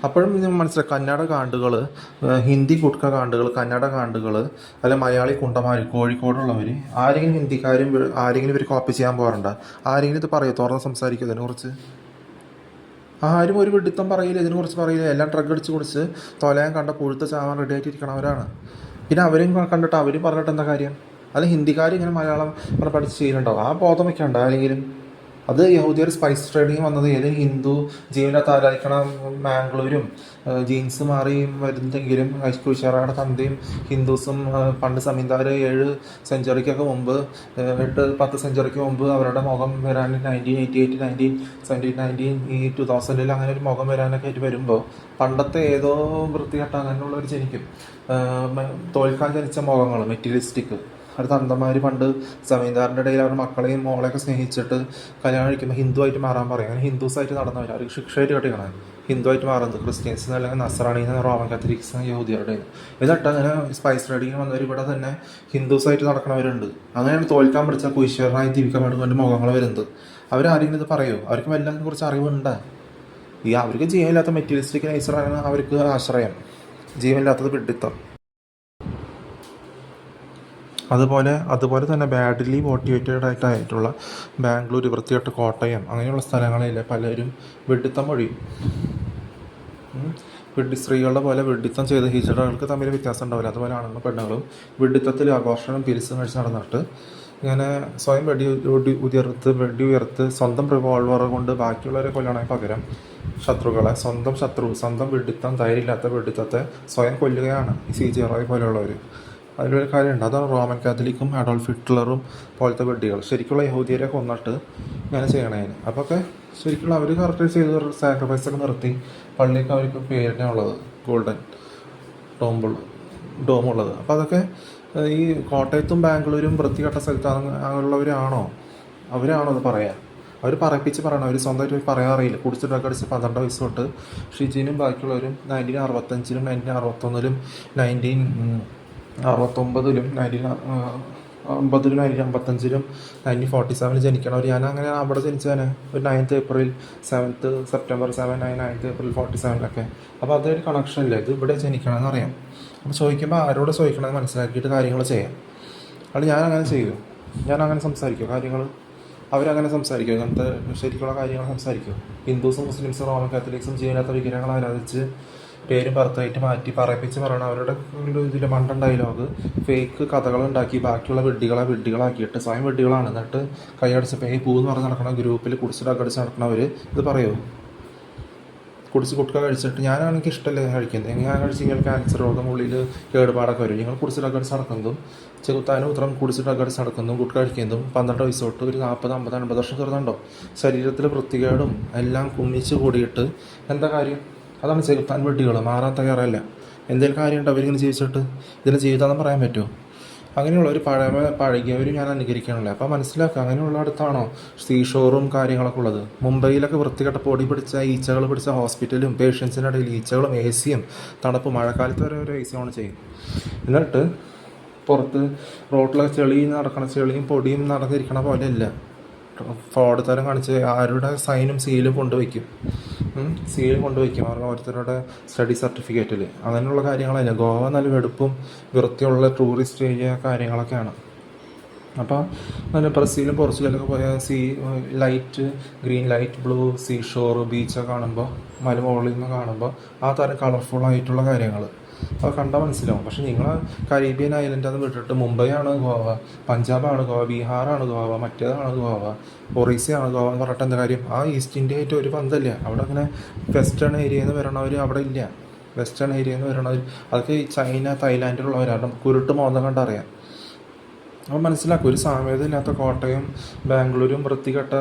അപ്പോഴും നിങ്ങൾ മനസ്സിലാക്കുക, കന്നഡ കാണ്ടുകൾ, ഹിന്ദി കുട്ക കാണ്ടുകൾ, കന്നഡ കാണ്ടുകൾ, അല്ല മലയാളി കുണ്ടന്മാർ, കോഴിക്കോടുള്ളവർ, ആരെങ്കിലും ഹിന്ദിക്കാരും ആരെങ്കിലും ഇവർ കോപ്പി ചെയ്യാൻ പോകാറുണ്ട്? ആരെങ്കിലും ഇത് പറയുമോ? തുറന്ന് സംസാരിക്കുക ഇതിനെക്കുറിച്ച്? ആരും ഒരു വെഡിത്തം പറയില്ല, ഇതിനെക്കുറിച്ച് പറയില്ല. എല്ലാം ഡ്രഗ് അടിച്ച് കുടിച്ച് തൊലയാൻ കണ്ട പുഴുത്ത ചാവാൻ റെഡി ആയിട്ടിരിക്കണവരാണ്. പിന്നെ അവരും കണ്ടിട്ട് അവരും പറഞ്ഞിട്ട് എന്താ കാര്യം? അല്ല ഹിന്ദിക്കാർ ഇങ്ങനെ മലയാളം പഠിച്ച് ചെയ്യുന്നുണ്ടാവും. ആ ബോധം വെക്കണ്ട ആരെങ്കിലും. അത് യഹൂദിയർ സ്പൈസ് ട്രേഡിങ് വന്നത് ഏതെങ്കിലും ഹിന്ദു ജീവനകത്ത് ആരാധിക്കണ മാംഗ്ലൂരും ജീൻസ് മാറി വരുന്നെങ്കിലും ഐശ്വര്യയുടെ തന്തയും ഹിന്ദുസും പണ്ട് സമീന്ദാർ 7 സെഞ്ചുറിക്കൊക്കെ മുമ്പ് 8-10 സെഞ്ചുറിക്ക് മുമ്പ് അവരുടെ മുഖം വരാൻ 1988 1917 ഈ 2000 അങ്ങനെ ഒരു മുഖം വരാനൊക്കെ ആയിട്ട് വരുമ്പോൾ പണ്ടത്തെ ഏതോ വൃത്തികെട്ട അങ്ങനെയുള്ളവർ ജനിക്കും. തോൽക്കാൻ ജനിച്ച മുഖങ്ങൾ മെറ്റീരിയലിസ്റ്റിക്. ഒരു തന്തമാർ പണ്ട് സമീന്ദാറിൻ്റെ ഇടയിൽ അവരുടെ മക്കളെയും മോളെയൊക്കെ സ്നേഹിച്ചിട്ട് കല്യാണം കഴിക്കുമ്പോൾ ഹിന്ദു ആയിട്ട് മാറാൻ പറയും. അങ്ങനെ ഹിന്ദുസായിട്ട് നടന്നവർ അവർക്ക് ശിക്ഷയായിട്ട് കെട്ടിക്കണം. ഹിന്ദുവായിട്ട് മാറുന്നത്. ക്രിസ്ത്യൻസ് അല്ലെങ്കിൽ നസ്രാണീന്ന് റോമൻ കാത്തലിക്സ് യഹൂദികളുടെ. എന്നിട്ട് അങ്ങനെ സ്പൈസ് റൈഡിങ് വന്നവർ ഇവിടെ തന്നെ ഹിന്ദുസായിട്ട് നടക്കുന്നവരുണ്ട്. അങ്ങനെയാണ് തോൽക്കാൻ പഠിച്ച കുശീലനായി ജീവിക്കാൻ വേണ്ടി മുഖങ്ങൾ വരുന്നത്. അവരാരെങ്കിലും ഇത് പറയോ? അവർക്ക് വല്ലതിനെ കുറിച്ച് അറിവുണ്ട്? അവർക്ക് ജീവനില്ലാത്ത മെറ്റീരിയലിസ്റ്റിക് നേച്ചറാണ് അവർക്ക് ആശ്രയം. ജീവനില്ലാത്തത് പിഡിത്തം. അതുപോലെ തന്നെ ബാഡ്ലി മോട്ടിവേറ്റഡ് ആയിട്ടുള്ള ബാംഗ്ലൂർ, വൃത്തികെട്ട കോട്ടയം അങ്ങനെയുള്ള സ്ഥലങ്ങളിൽ പലരും വെഡിത്തം ഒഴിയും. സ്ത്രീകളുടെ പോലെ വെഡിത്തം ചെയ്ത് ഹിജഡകൾക്ക് തമ്മിൽ വ്യത്യാസം ഉണ്ടാവില്ല. അതുപോലെ ആണുങ്ങളും പെണ്ണുങ്ങളും വെഡിത്തത്തിൽ ആഘോഷണം പിരിച്ച് കഴിച്ച് നടന്നിട്ട് ഇങ്ങനെ സ്വയം വെടി ഉയർത്ത് സ്വന്തം റിവോൾവർ കൊണ്ട് ബാക്കിയുള്ളവരെ കൊല്ലണതിന് പകരം സ്വന്തം വെഡിത്തം, ധൈര്യമില്ലാത്ത വെഡിത്തത്തെ സ്വയം കൊല്ലുകയാണ് ഈ CJ റോയ് പോലെയുള്ളവർ. അതിലൊരു കാര്യമുണ്ട്. അതാണ് റോമൻ കാത്തലിക്കും അഡോൾഫ് ഹിറ്റ്ലറും പോലത്തെ വെടികൾ ശരിക്കുള്ള യഹൂദിയരെ കൊന്നിട്ട് ഇങ്ങനെ ചെയ്യണേന്. അപ്പോൾ ഒക്കെ ശരിക്കുള്ള അവർ കറക്റ്റ് ചെയ്ത് സാക്രിഫൈസൊക്കെ നിർത്തി പള്ളിയൊക്കെ അവർക്ക് പേരിനെ ഉള്ളത് ഗോൾഡൻ ഡോമുള്ളത്. അപ്പോൾ അതൊക്കെ ഈ കോട്ടയത്തും ബാംഗ്ലൂരും വൃത്തികെട്ട സ്ഥലത്താണ് ഉള്ളവരാണോ അത് പറയാൻ? അവർ പറയിപ്പിച്ച് പറയണം. അവർ സ്വന്തമായിട്ട് പറയാറില്ല. കുടിച്ചിട്ടൊക്കെ അടിച്ച് 12 വയസ്സ് തൊട്ട് ഷിജിനും ബാക്കിയുള്ളവരും 1965-ലും 1961-ലും 1969-ലും 1950-ലും 1955-ലും 1947-ലും ജനിക്കണവർ. ഞാൻ അങ്ങനെ അവിടെ ജനിച്ചതാണ്. ഒരു 9th April 7th September 7 9th April 47-ലൊക്കെ. അപ്പോൾ അതൊരു കണക്ഷൻ ഇല്ല. ഇത് ഇവിടെ ജനിക്കണമെന്ന് അറിയാം. അപ്പോൾ ചോദിക്കുമ്പോൾ ആരോട് ചോദിക്കണമെന്ന് മനസ്സിലാക്കിയിട്ട് കാര്യങ്ങൾ ചെയ്യാം. അത് ഞാനങ്ങനെ ചെയ്യും. ഞാനങ്ങനെ സംസാരിക്കും കാര്യങ്ങൾ. അവരങ്ങനെ സംസാരിക്കും. അങ്ങനത്തെ ശരിക്കുള്ള കാര്യങ്ങൾ സംസാരിക്കും. ഹിന്ദുസും മുസ്ലിംസും റോമൻ കാത്തലിക്സും ജീവനാത്ത വിഗ്രഹങ്ങൾ ആരാധിച്ച് പേരും ഭർത്തായിട്ട് മാറ്റി പറയിപ്പിച്ച് പറയണം. അവരുടെ ഇതിൽ മണ്ടൻ ഡയലോഗ് ഫേക്ക് കഥകളുണ്ടാക്കി ബാക്കിയുള്ള വെഡ്ഡികളാക്കിയിട്ട് സ്വയം വെഡ്ഡികളാണ്. എന്നിട്ട് കൈയടിച്ച് പൂന്ന് പറഞ്ഞ് നടക്കണ ഗ്രൂപ്പിൽ കുടിച്ചിട്ടടിച്ച് നടക്കണവർ ഇത് പറയുമോ? കുടിച്ച് കഴിച്ചിട്ട് ഞാനാണെങ്കിൽ ഇഷ്ടമല്ല കഴിക്കുന്നത്. ഞാൻ കഴിച്ച് നിങ്ങൾ ക്യാൻസർ രോഗം ഉള്ളിൽ കേടുപാടൊക്കെ വരും. നിങ്ങൾ കുടിച്ചിട്ടടിച്ച് നടക്കുന്നതും ചെകുത്താനും ഉത്തരം കുടിച്ചിട്ടടിച്ച് നടക്കുന്നതും കുട്ടി കഴിക്കുന്നതും 12 വയസ്സ് തൊട്ട് ഒരു 40, 50, 50 വർഷം ചെറുതുണ്ടോ? ശരീരത്തിൽ വൃത്തികേടും എല്ലാം കുന്നിച്ച് കൂടിയിട്ട് എന്താ കാര്യം? അതാണ് ചെകുത്താൻ വെഡ്ഡികൾ. മാറാൻ തയ്യാറല്ല. എന്തെങ്കിലും കാര്യമുണ്ട് അവരിങ്ങനെ ജീവിച്ചിട്ട്? ഇതിൻ്റെ ജീവിതമെന്ന് പറയാൻ പറ്റുമോ? അങ്ങനെയുള്ളവർ പഴകിയവർ ഞാൻ അനുകരിക്കണില്ല. അപ്പോൾ മനസ്സിലാക്കുക, അങ്ങനെയുള്ള അടുത്താണോ സീഷോറും കാര്യങ്ങളൊക്കെ ഉള്ളത്? മുംബൈയിലൊക്കെ വൃത്തികെട്ട പൊടി പിടിച്ച ഈച്ചകൾ പിടിച്ച ഹോസ്പിറ്റലും പേഷ്യൻസിൻ്റെ ഇടയിൽ ഈച്ചകളും AC-യും തണുപ്പ് മഴക്കാലത്ത് വരെ ഒരു AC ഓൺ ചെയ്യും. എന്നിട്ട് പുറത്ത് റോട്ടിലൊക്കെ ചെളിയും പൊടിയും നടന്നിരിക്കണ പോലെ അല്ല. ഫ്രോഡ് തരം കാണിച്ച് ആരുടെ സൈനും സീലും കൊണ്ടുവയ്ക്കും. അവർക്ക് ഓരോരുത്തരുടെ സ്റ്റഡി സർട്ടിഫിക്കറ്റിൽ. അങ്ങനെയുള്ള കാര്യങ്ങളല്ല. ഗോവ നല്ല വെടുപ്പും വൃത്തിയുള്ള ടൂറിസ്റ്റ് ഏരിയ കാര്യങ്ങളൊക്കെയാണ്. അപ്പോൾ നല്ല ബ്രസീലും പോർച്ചുഗലൊക്കെ പോയാൽ ഗ്രീൻ ലൈറ്റ് ബ്ലൂ സീഷോർ ബീച്ചൊക്കെ കാണുമ്പോൾ മലമുകളിൽ നിന്ന് കാണുമ്പോൾ ആ തരം കളർഫുള്ളായിട്ടുള്ള കാര്യങ്ങൾ അത് കണ്ടാൽ മനസ്സിലാവും. പക്ഷെ നിങ്ങൾ കരീബിയൻ ഐലൻഡ് അത് വിട്ടിട്ട് മുംബൈയാണ് ഗോവ, പഞ്ചാബാണ് ഗോവ, ബീഹാറാണ് ഗോവ, മറ്റേതാണ് ഗോവ, ഒറീസയാണ് ഗോവ എന്ന് പറഞ്ഞിട്ട് എന്താ കാര്യം? ആ ഈസ്റ്റ് ഇന്ത്യയായിട്ട് ഒരു ബന്ധമില്ല. അവിടെ അങ്ങനെ വെസ്റ്റേൺ ഏരിയയിൽ നിന്ന് വരണവർ അവിടെ ഇല്ല. വെസ്റ്റേൺ ഏരിയയിൽ നിന്ന് വരണവർ അതൊക്കെ ഈ ചൈന തായ്ലാൻഡിലുള്ളവരാണ്. കുരുട്ട് മോന്തം കണ്ടറിയാം. അപ്പോൾ മനസ്സിലാക്കും, ഒരു സാമ്യതയില്ലാത്ത കോട്ടയം ബാംഗ്ലൂരും വൃത്തികെട്ട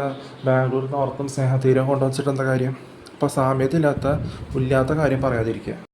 ബാംഗ്ലൂർ നോർത്തും സ്നേഹതീരം കൊണ്ടുവച്ചിട്ട് എന്താ കാര്യം? അപ്പോൾ സാമ്യതയില്ലാത്ത കാര്യം പറയാതിരിക്കുക.